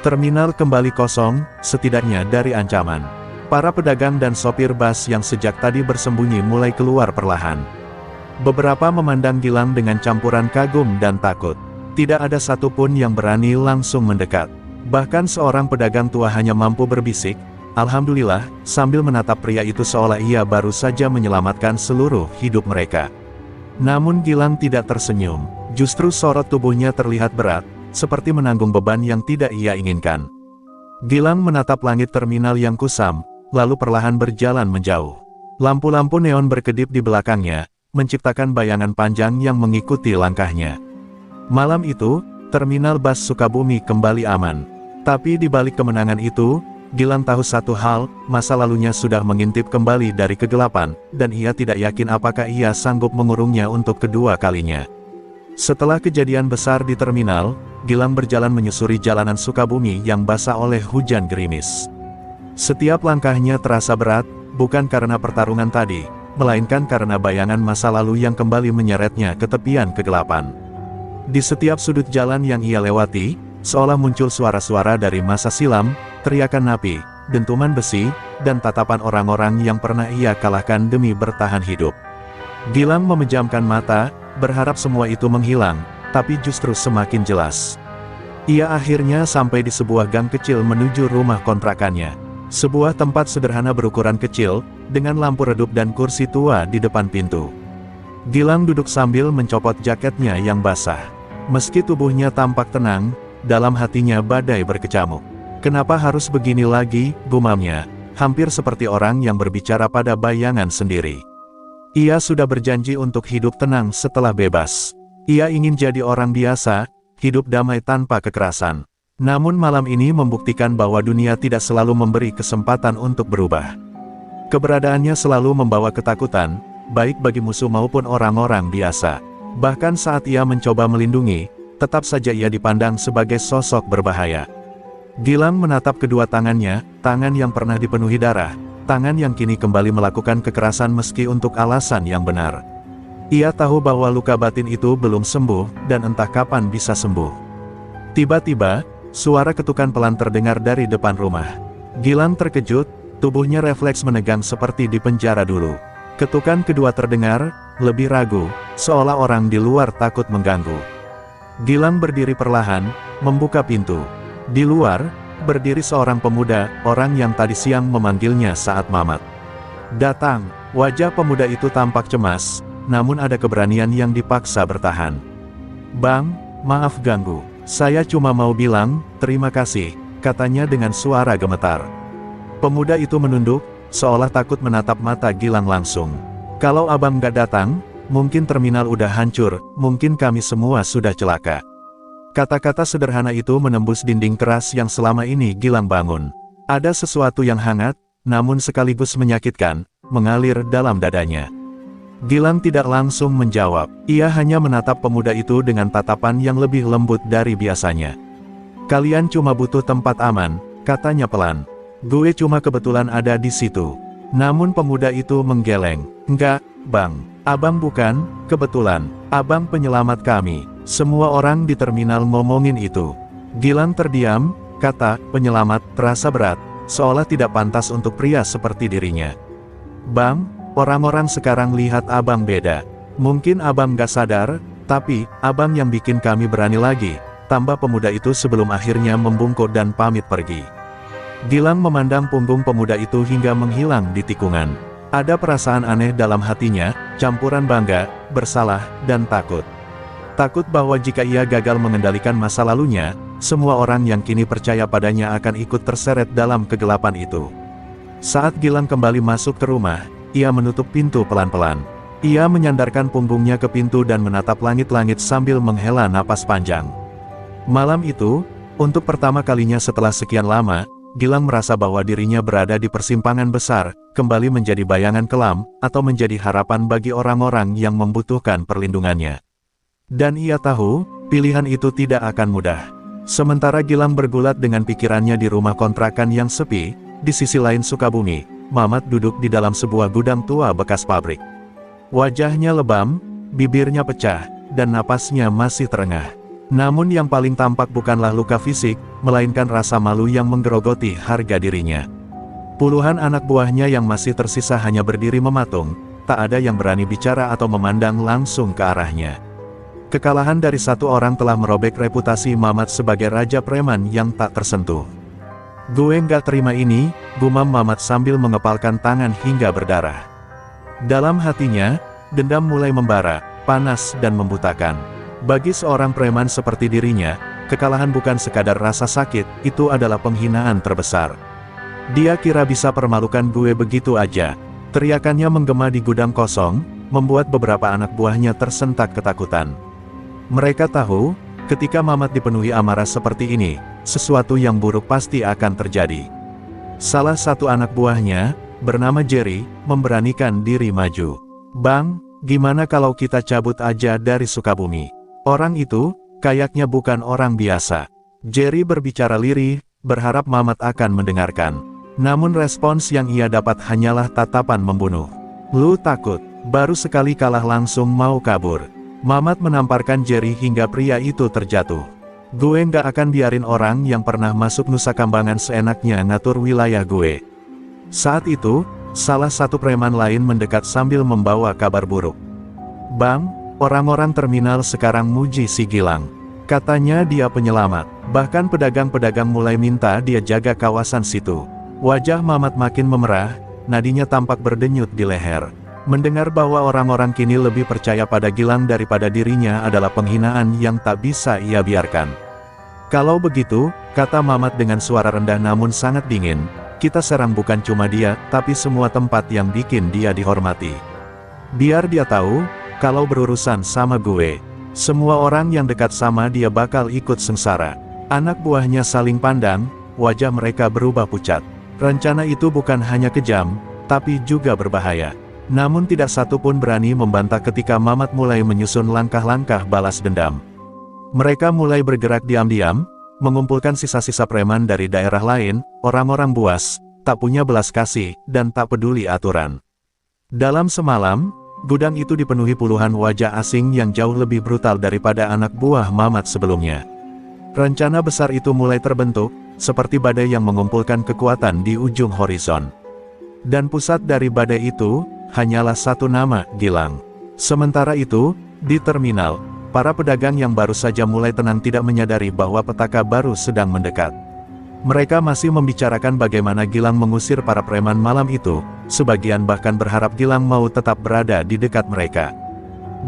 Terminal kembali kosong, setidaknya dari ancaman. Para pedagang dan sopir bus yang sejak tadi bersembunyi mulai keluar perlahan. Beberapa memandang Gilang dengan campuran kagum dan takut. Tidak ada satupun yang berani langsung mendekat. Bahkan seorang pedagang tua hanya mampu berbisik, "Alhamdulillah," sambil menatap pria itu seolah ia baru saja menyelamatkan seluruh hidup mereka. Namun Gilang tidak tersenyum, justru sorot tubuhnya terlihat berat, seperti menanggung beban yang tidak ia inginkan. Gilang menatap langit terminal yang kusam, lalu perlahan berjalan menjauh. Lampu-lampu neon berkedip di belakangnya, menciptakan bayangan panjang yang mengikuti langkahnya. Malam itu, terminal bus Sukabumi kembali aman. Tapi di balik kemenangan itu, Gilang tahu satu hal, masa lalunya sudah mengintip kembali dari kegelapan, dan ia tidak yakin apakah ia sanggup mengurungnya untuk kedua kalinya. Setelah kejadian besar di terminal, Gilang berjalan menyusuri jalanan Sukabumi yang basah oleh hujan gerimis. Setiap langkahnya terasa berat, bukan karena pertarungan tadi, melainkan karena bayangan masa lalu yang kembali menyeretnya ke tepian kegelapan. Di setiap sudut jalan yang ia lewati, seolah muncul suara-suara dari masa silam, teriakan napi, dentuman besi, dan tatapan orang-orang yang pernah ia kalahkan demi bertahan hidup. Gilang memejamkan mata, berharap semua itu menghilang, tapi justru semakin jelas. Ia akhirnya sampai di sebuah gang kecil menuju rumah kontrakannya. Sebuah tempat sederhana berukuran kecil, dengan lampu redup dan kursi tua di depan pintu. Gilang duduk sambil mencopot jaketnya yang basah. Meski tubuhnya tampak tenang, dalam hatinya badai berkecamuk. "Kenapa harus begini lagi?" gumamnya, hampir seperti orang yang berbicara pada bayangan sendiri. Ia sudah berjanji untuk hidup tenang setelah bebas. Ia ingin jadi orang biasa, hidup damai tanpa kekerasan. Namun malam ini membuktikan bahwa dunia tidak selalu memberi kesempatan untuk berubah. Keberadaannya selalu membawa ketakutan, baik bagi musuh maupun orang-orang biasa. Bahkan saat ia mencoba melindungi, tetap saja ia dipandang sebagai sosok berbahaya. Gilang menatap kedua tangannya, tangan yang pernah dipenuhi darah, tangan yang kini kembali melakukan kekerasan meski untuk alasan yang benar. Ia tahu bahwa luka batin itu belum sembuh, dan entah kapan bisa sembuh. Tiba-tiba, suara ketukan pelan terdengar dari depan rumah. Gilang terkejut, tubuhnya refleks menegang seperti di penjara dulu. Ketukan kedua terdengar, lebih ragu, seolah orang di luar takut mengganggu. Gilang berdiri perlahan, membuka pintu. Di luar, berdiri seorang pemuda, orang yang tadi siang memanggilnya saat Mamat datang. Wajah pemuda itu tampak cemas, namun ada keberanian yang dipaksa bertahan. "Bang, maaf ganggu. Saya cuma mau bilang, terima kasih," katanya dengan suara gemetar. Pemuda itu menunduk, seolah takut menatap mata Gilang langsung. "Kalau abang gak datang, mungkin terminal udah hancur, mungkin kami semua sudah celaka." Kata-kata sederhana itu menembus dinding keras yang selama ini Gilang bangun. Ada sesuatu yang hangat, namun sekaligus menyakitkan, mengalir dalam dadanya. Gilang tidak langsung menjawab, ia hanya menatap pemuda itu dengan tatapan yang lebih lembut dari biasanya. "Kalian cuma butuh tempat aman," katanya pelan. "Gue cuma kebetulan ada di situ." Namun pemuda itu menggeleng. "Enggak, Bang. Abang bukan kebetulan. Abang penyelamat kami." Semua orang di terminal ngomongin itu. Gilang terdiam, kata penyelamat terasa berat, seolah tidak pantas untuk pria seperti dirinya. "Bang, orang-orang sekarang lihat abang beda. Mungkin abang gak sadar, tapi abang yang bikin kami berani lagi," tambah pemuda itu sebelum akhirnya membungkuk dan pamit pergi. Gilang memandang punggung pemuda itu hingga menghilang di tikungan. Ada perasaan aneh dalam hatinya, campuran bangga, bersalah, dan takut. Takut bahwa jika ia gagal mengendalikan masa lalunya, semua orang yang kini percaya padanya akan ikut terseret dalam kegelapan itu. Saat Gilang kembali masuk ke rumah, ia menutup pintu pelan-pelan. Ia menyandarkan punggungnya ke pintu dan menatap langit-langit sambil menghela napas panjang. Malam itu, untuk pertama kalinya setelah sekian lama, Gilang merasa bahwa dirinya berada di persimpangan besar, kembali menjadi bayangan kelam, atau menjadi harapan bagi orang-orang yang membutuhkan perlindungannya. Dan ia tahu, pilihan itu tidak akan mudah. Sementara Gilang bergulat dengan pikirannya di rumah kontrakan yang sepi, di sisi lain Sukabumi, Mamat duduk di dalam sebuah gudang tua bekas pabrik. Wajahnya lebam, bibirnya pecah, dan napasnya masih terengah. Namun yang paling tampak bukanlah luka fisik, melainkan rasa malu yang menggerogoti harga dirinya. Puluhan anak buahnya yang masih tersisa hanya berdiri mematung, tak ada yang berani bicara atau memandang langsung ke arahnya. Kekalahan dari satu orang telah merobek reputasi Mamat sebagai raja preman yang tak tersentuh. "Gue nggak terima ini," gumam Mamat sambil mengepalkan tangan hingga berdarah. Dalam hatinya, dendam mulai membara, panas dan membutakan. Bagi seorang preman seperti dirinya, kekalahan bukan sekadar rasa sakit, itu adalah penghinaan terbesar. "Dia kira bisa permalukan gue begitu aja." Teriakannya menggema di gudang kosong, membuat beberapa anak buahnya tersentak ketakutan. Mereka tahu, ketika Mamat dipenuhi amarah seperti ini, sesuatu yang buruk pasti akan terjadi. Salah satu anak buahnya, bernama Jerry, memberanikan diri maju. "Bang, gimana kalau kita cabut aja dari Sukabumi? Orang itu, kayaknya bukan orang biasa." Jerry berbicara lirih, berharap Mamat akan mendengarkan. Namun respons yang ia dapat hanyalah tatapan membunuh. "Lu takut, baru sekali kalah langsung mau kabur." Mamat menamparkan Jerry hingga pria itu terjatuh. "Gue nggak akan biarin orang yang pernah masuk Nusa Kambangan seenaknya ngatur wilayah gue." Saat itu, salah satu preman lain mendekat sambil membawa kabar buruk. "Bang, orang-orang terminal sekarang muji si Gilang. Katanya dia penyelamat. Bahkan pedagang-pedagang mulai minta dia jaga kawasan situ." Wajah Mamat makin memerah, nadinya tampak berdenyut di leher. Mendengar bahwa orang-orang kini lebih percaya pada Gilang daripada dirinya adalah penghinaan yang tak bisa ia biarkan. "Kalau begitu," kata Mamat dengan suara rendah namun sangat dingin, "kita serang bukan cuma dia, tapi semua tempat yang bikin dia dihormati." Biar dia tahu, kalau berurusan sama gue, semua orang yang dekat sama dia bakal ikut sengsara. Anak buahnya saling pandang, wajah mereka berubah pucat. Rencana itu bukan hanya kejam, tapi juga berbahaya. Namun tidak satu pun berani membantah ketika Mamat mulai menyusun langkah-langkah balas dendam. Mereka mulai bergerak diam-diam, mengumpulkan sisa-sisa preman dari daerah lain, orang-orang buas, tak punya belas kasih, dan tak peduli aturan. Dalam semalam, gudang itu dipenuhi puluhan wajah asing yang jauh lebih brutal daripada anak buah Mamat sebelumnya. Rencana besar itu mulai terbentuk, seperti badai yang mengumpulkan kekuatan di ujung horizon. Dan pusat dari badai itu, hanyalah satu nama, Gilang. Sementara itu, di terminal, para pedagang yang baru saja mulai tenang tidak menyadari bahwa petaka baru sedang mendekat. Mereka masih membicarakan bagaimana Gilang mengusir para preman malam itu, sebagian bahkan berharap Gilang mau tetap berada di dekat mereka.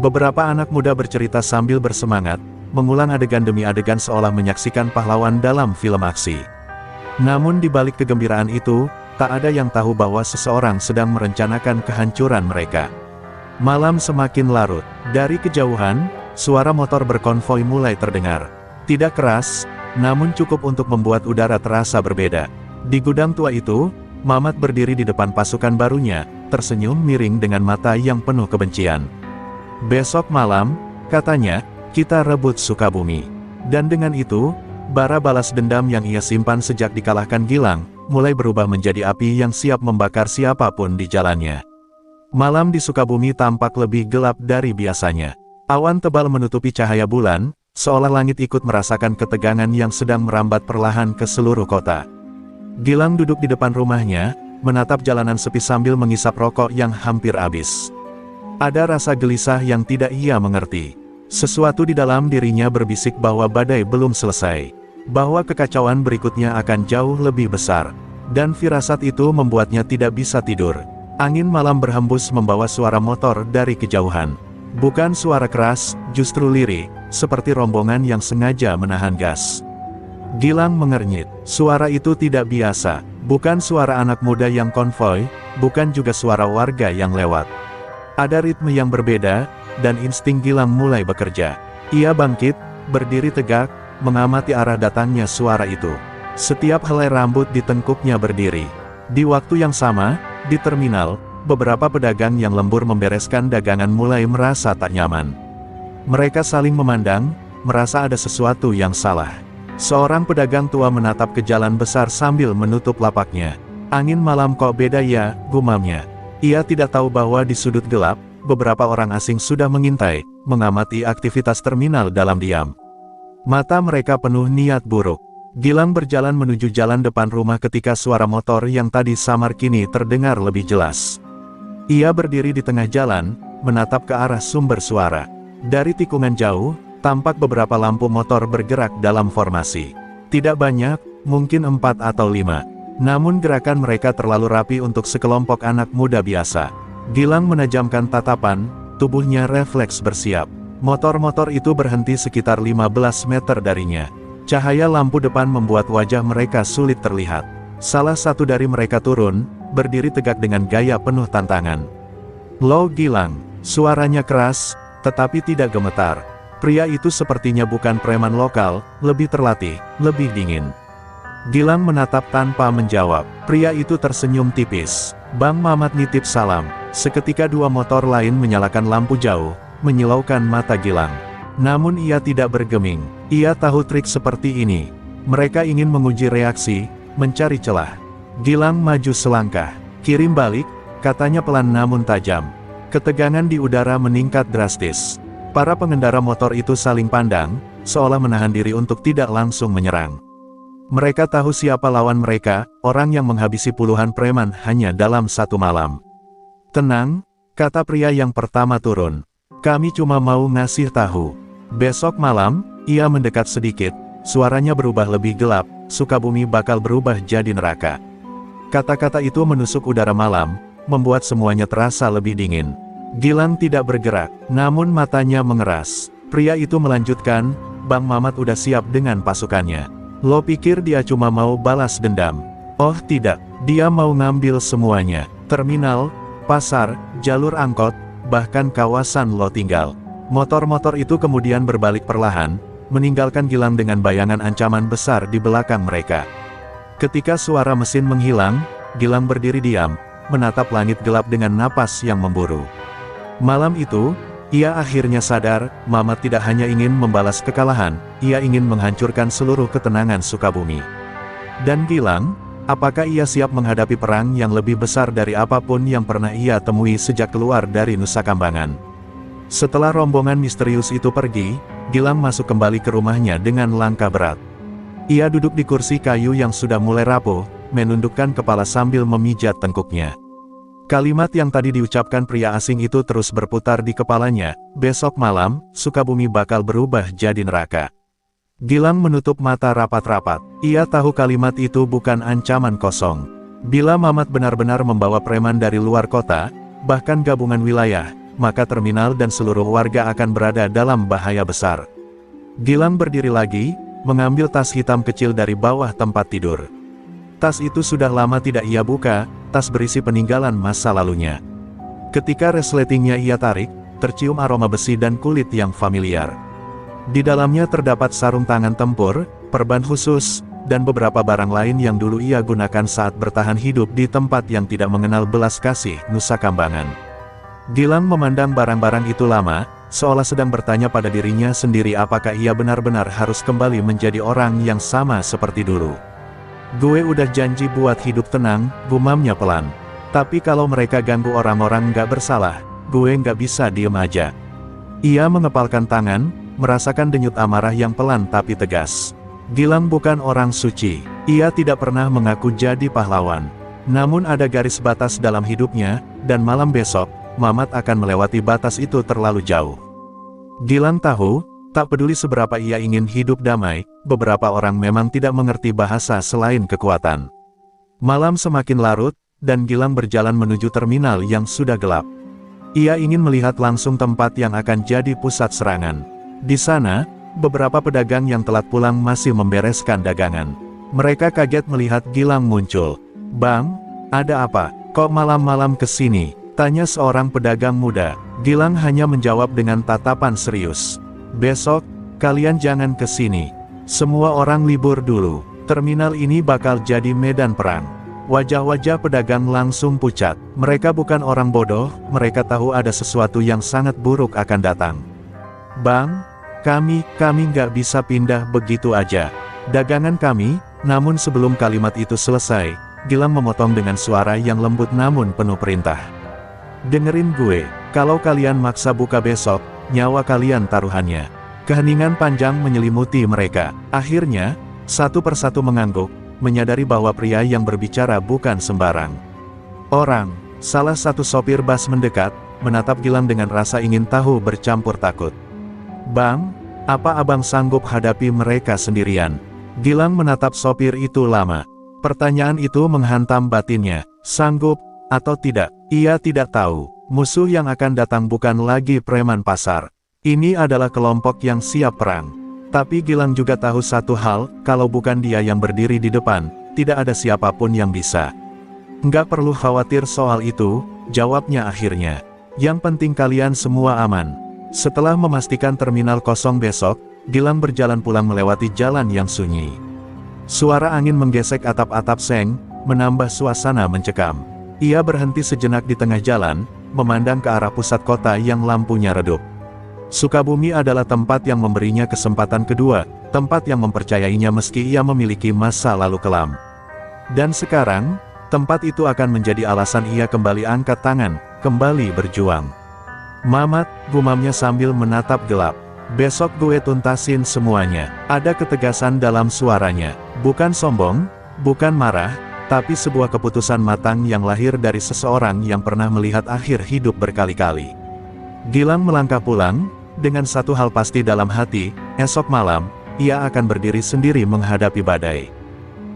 Beberapa anak muda bercerita sambil bersemangat, mengulang adegan demi adegan seolah menyaksikan pahlawan dalam film aksi. Namun di balik kegembiraan itu, tak ada yang tahu bahwa seseorang sedang merencanakan kehancuran mereka. Malam semakin larut, dari kejauhan, suara motor berkonvoi mulai terdengar. Tidak keras, namun cukup untuk membuat udara terasa berbeda. Di gudang tua itu, Mamat berdiri di depan pasukan barunya, tersenyum miring dengan mata yang penuh kebencian. Besok malam, katanya, kita rebut Sukabumi. Dan dengan itu, bara balas dendam yang ia simpan sejak dikalahkan Gilang, mulai berubah menjadi api yang siap membakar siapapun di jalannya. Malam di Sukabumi tampak lebih gelap dari biasanya. Awan tebal menutupi cahaya bulan, seolah langit ikut merasakan ketegangan yang sedang merambat perlahan ke seluruh kota. Gilang duduk di depan rumahnya, menatap jalanan sepi sambil mengisap rokok yang hampir habis. Ada rasa gelisah yang tidak ia mengerti. Sesuatu di dalam dirinya berbisik bahwa badai belum selesai, bahwa kekacauan berikutnya akan jauh lebih besar. Dan firasat itu membuatnya tidak bisa tidur. Angin malam berhembus membawa suara motor dari kejauhan. Bukan suara keras, justru lirih, seperti rombongan yang sengaja menahan gas. Gilang mengernyit. Suara itu tidak biasa, bukan suara anak muda yang konvoi, bukan juga suara warga yang lewat. Ada ritme yang berbeda, dan insting Gilang mulai bekerja. Ia bangkit, berdiri tegak, mengamati arah datangnya suara itu. Setiap helai rambut di tengkuknya berdiri. Di waktu yang sama, di terminal, beberapa pedagang yang lembur membereskan dagangan mulai merasa tak nyaman. Mereka saling memandang, merasa ada sesuatu yang salah. Seorang pedagang tua menatap ke jalan besar sambil menutup lapaknya. Angin malam kok beda ya, gumamnya. Ia tidak tahu bahwa di sudut gelap, beberapa orang asing sudah mengintai, mengamati aktivitas terminal dalam diam. Mata mereka penuh niat buruk. Gilang berjalan menuju jalan depan rumah ketika suara motor yang tadi samar kini terdengar lebih jelas. Ia berdiri di tengah jalan, menatap ke arah sumber suara. Dari tikungan jauh, tampak beberapa lampu motor bergerak dalam formasi. Tidak banyak, mungkin 4 atau 5. Namun gerakan mereka terlalu rapi untuk sekelompok anak muda biasa. Gilang menajamkan tatapan, tubuhnya refleks bersiap. Motor-motor itu berhenti sekitar 15 meter darinya. Cahaya lampu depan membuat wajah mereka sulit terlihat. Salah satu dari mereka turun, berdiri tegak dengan gaya penuh tantangan. "Lo Gilang," suaranya keras, tetapi tidak gemetar. Pria itu sepertinya bukan preman lokal, lebih terlatih, lebih dingin. Gilang menatap tanpa menjawab. Pria itu tersenyum tipis. "Bang Mamat nitip salam." Seketika dua motor lain menyalakan lampu jauh, menyilaukan mata Gilang. Namun ia tidak bergeming. Ia tahu trik seperti ini. Mereka ingin menguji reaksi, mencari celah. Gilang maju selangkah. "Kirim balik," katanya pelan namun tajam. Ketegangan di udara meningkat drastis. Para pengendara motor itu saling pandang, seolah menahan diri untuk tidak langsung menyerang. Mereka tahu siapa lawan mereka, orang yang menghabisi puluhan preman hanya dalam satu malam. "Tenang," kata pria yang pertama turun. "Kami cuma mau ngasih tahu. Besok malam," ia mendekat sedikit, suaranya berubah lebih gelap, "Sukabumi bakal berubah jadi neraka." Kata-kata itu menusuk udara malam, membuat semuanya terasa lebih dingin. Gilang tidak bergerak, namun matanya mengeras. Pria itu melanjutkan, "Bang Mamat udah siap dengan pasukannya. Lo pikir dia cuma mau balas dendam? Oh tidak, dia mau ngambil semuanya. Terminal, pasar, jalur angkot, bahkan kawasan lo tinggal. Motor-motor itu kemudian berbalik perlahan, meninggalkan Gilang dengan bayangan ancaman besar di belakang mereka. Ketika suara mesin menghilang, Gilang berdiri diam, menatap langit gelap dengan napas yang memburu. Malam itu, ia akhirnya sadar, Mamat tidak hanya ingin membalas kekalahan, ia ingin menghancurkan seluruh ketenangan Sukabumi. Dan Gilang, apakah ia siap menghadapi perang yang lebih besar dari apapun yang pernah ia temui sejak keluar dari Nusa Kambangan? Setelah rombongan misterius itu pergi, Gilang masuk kembali ke rumahnya dengan langkah berat. Ia duduk di kursi kayu yang sudah mulai rapuh, menundukkan kepala sambil memijat tengkuknya. Kalimat yang tadi diucapkan pria asing itu terus berputar di kepalanya, besok malam, Sukabumi bakal berubah jadi neraka. Gilang menutup mata rapat-rapat. Ia tahu kalimat itu bukan ancaman kosong. Bila Mamat benar-benar membawa preman dari luar kota, bahkan gabungan wilayah, maka terminal dan seluruh warga akan berada dalam bahaya besar. Gilang berdiri lagi, mengambil tas hitam kecil dari bawah tempat tidur. Tas itu sudah lama tidak ia buka, tas berisi peninggalan masa lalunya. Ketika resletingnya ia tarik, tercium aroma besi dan kulit yang familiar. Di dalamnya terdapat sarung tangan tempur, perban khusus, dan beberapa barang lain yang dulu ia gunakan saat bertahan hidup di tempat yang tidak mengenal belas kasih, Nusa Kambangan. Gilang memandang barang-barang itu lama, seolah sedang bertanya pada dirinya sendiri apakah ia benar-benar harus kembali menjadi orang yang sama seperti dulu. Gue udah janji buat hidup tenang, gumamnya pelan. Tapi kalau mereka ganggu orang-orang nggak bersalah, gue nggak bisa diem aja. Ia mengepalkan tangan, merasakan denyut amarah yang pelan tapi tegas. Gilang bukan orang suci, ia tidak pernah mengaku jadi pahlawan. Namun ada garis batas dalam hidupnya, dan malam besok, Mamat akan melewati batas itu terlalu jauh. Gilang tahu, tak peduli seberapa ia ingin hidup damai, beberapa orang memang tidak mengerti bahasa selain kekuatan. Malam semakin larut, dan Gilang berjalan menuju terminal yang sudah gelap. Ia ingin melihat langsung tempat yang akan jadi pusat serangan. Di sana, beberapa pedagang yang telat pulang masih membereskan dagangan. Mereka kaget melihat Gilang muncul. "Bang, ada apa? Kok malam-malam kesini?" tanya seorang pedagang muda. Gilang hanya menjawab dengan tatapan serius. "Besok, kalian jangan kesini. Semua orang libur dulu. Terminal ini bakal jadi medan perang." Wajah-wajah pedagang langsung pucat. Mereka bukan orang bodoh, mereka tahu ada sesuatu yang sangat buruk akan datang. "Bang, kami nggak bisa pindah begitu aja. Dagangan kami." Namun sebelum kalimat itu selesai, Gilang memotong dengan suara yang lembut namun penuh perintah. "Dengerin gue, kalau kalian maksa buka besok, nyawa kalian taruhannya." Keheningan panjang menyelimuti mereka. Akhirnya, satu persatu mengangguk, menyadari bahwa pria yang berbicara bukan sembarang orang. Salah satu sopir bus mendekat, menatap Gilang dengan rasa ingin tahu bercampur takut. "Bang, apa abang sanggup hadapi mereka sendirian?" Gilang menatap sopir itu lama. Pertanyaan itu menghantam batinnya. Sanggup atau tidak, ia tidak tahu. Musuh yang akan datang bukan lagi preman pasar. Ini adalah kelompok yang siap perang. Tapi Gilang juga tahu satu hal, kalau bukan dia yang berdiri di depan, tidak ada siapapun yang bisa. "Nggak perlu khawatir soal itu," jawabnya akhirnya. "Yang penting kalian semua aman." Setelah memastikan terminal kosong besok, Gilang berjalan pulang melewati jalan yang sunyi. Suara angin menggesek atap-atap seng, menambah suasana mencekam. Ia berhenti sejenak di tengah jalan, memandang ke arah pusat kota yang lampunya redup. Sukabumi adalah tempat yang memberinya kesempatan kedua, tempat yang mempercayainya meski ia memiliki masa lalu kelam. Dan sekarang, tempat itu akan menjadi alasan ia kembali angkat tangan, kembali berjuang. "Mamat," gumamnya sambil menatap gelap. "Besok gue tuntasin semuanya." Ada ketegasan dalam suaranya. Bukan sombong, bukan marah, tapi sebuah keputusan matang yang lahir dari seseorang yang pernah melihat akhir hidup berkali-kali. Gilang melangkah pulang, dengan satu hal pasti dalam hati, esok malam, ia akan berdiri sendiri menghadapi badai.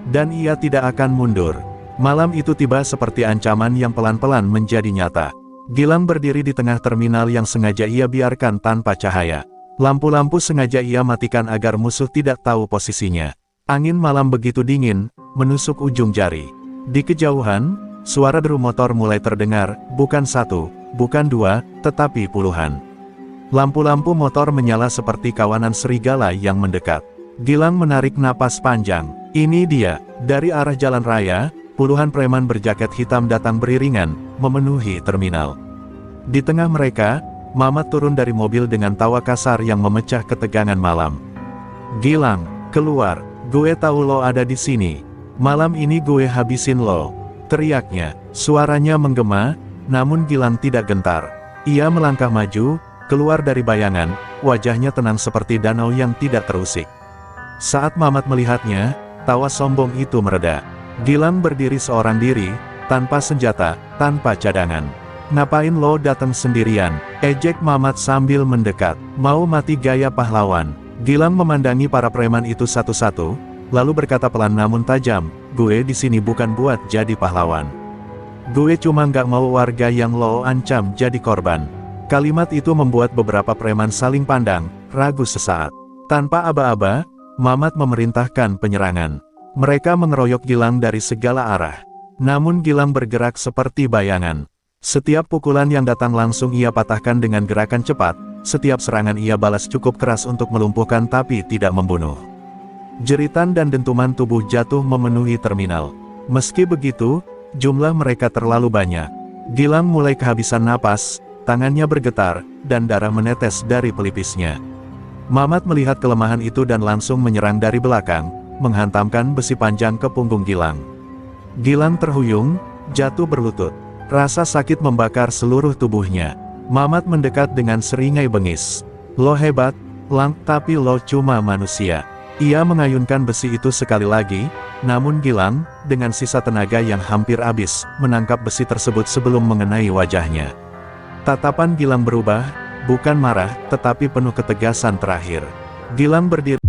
Dan ia tidak akan mundur. Malam itu tiba seperti ancaman yang pelan-pelan menjadi nyata. Gilang berdiri di tengah terminal yang sengaja ia biarkan tanpa cahaya. Lampu-lampu sengaja ia matikan agar musuh tidak tahu posisinya. Angin malam begitu dingin, menusuk ujung jari. Di kejauhan, suara deru motor mulai terdengar, bukan satu, bukan 2, tetapi puluhan. Lampu-lampu motor menyala seperti kawanan serigala yang mendekat. Gilang menarik napas panjang. Ini dia, dari arah jalan raya, puluhan preman berjaket hitam datang beriringan, memenuhi terminal. Di tengah mereka, Mamat turun dari mobil dengan tawa kasar yang memecah ketegangan malam. "Gilang, keluar, gue tahu lo ada di sini. Malam ini gue habisin lo," teriaknya. Suaranya menggema, namun Gilang tidak gentar. Ia melangkah maju, keluar dari bayangan, wajahnya tenang seperti danau yang tidak terusik. Saat Mamat melihatnya, tawa sombong itu mereda. Gilang berdiri seorang diri, tanpa senjata, tanpa cadangan. "Ngapain lo datang sendirian?" ejek Mamat sambil mendekat. "Mau mati gaya pahlawan?" Gilang memandangi para preman itu satu-satu, lalu berkata pelan namun tajam, "Gue di sini bukan buat jadi pahlawan. Gue cuma nggak mau warga yang lo ancam jadi korban." Kalimat itu membuat beberapa preman saling pandang, ragu sesaat. Tanpa aba-aba, Mamat memerintahkan penyerangan. Mereka mengeroyok Gilang dari segala arah. Namun Gilang bergerak seperti bayangan. Setiap pukulan yang datang langsung ia patahkan dengan gerakan cepat, setiap serangan ia balas cukup keras untuk melumpuhkan tapi tidak membunuh. Jeritan dan dentuman tubuh jatuh memenuhi terminal. Meski begitu, jumlah mereka terlalu banyak. Gilang mulai kehabisan napas, tangannya bergetar, dan darah menetes dari pelipisnya. Mamat melihat kelemahan itu dan langsung menyerang dari belakang, menghantamkan besi panjang ke punggung Gilang. Gilang terhuyung, jatuh berlutut. Rasa sakit membakar seluruh tubuhnya. Mamat mendekat dengan seringai bengis. "Lo hebat, Lang, tapi lo cuma manusia." Ia mengayunkan besi itu sekali lagi, namun Gilang, dengan sisa tenaga yang hampir habis, menangkap besi tersebut sebelum mengenai wajahnya. Tatapan Gilang berubah, bukan marah, tetapi penuh ketegasan terakhir. Gilang berdiri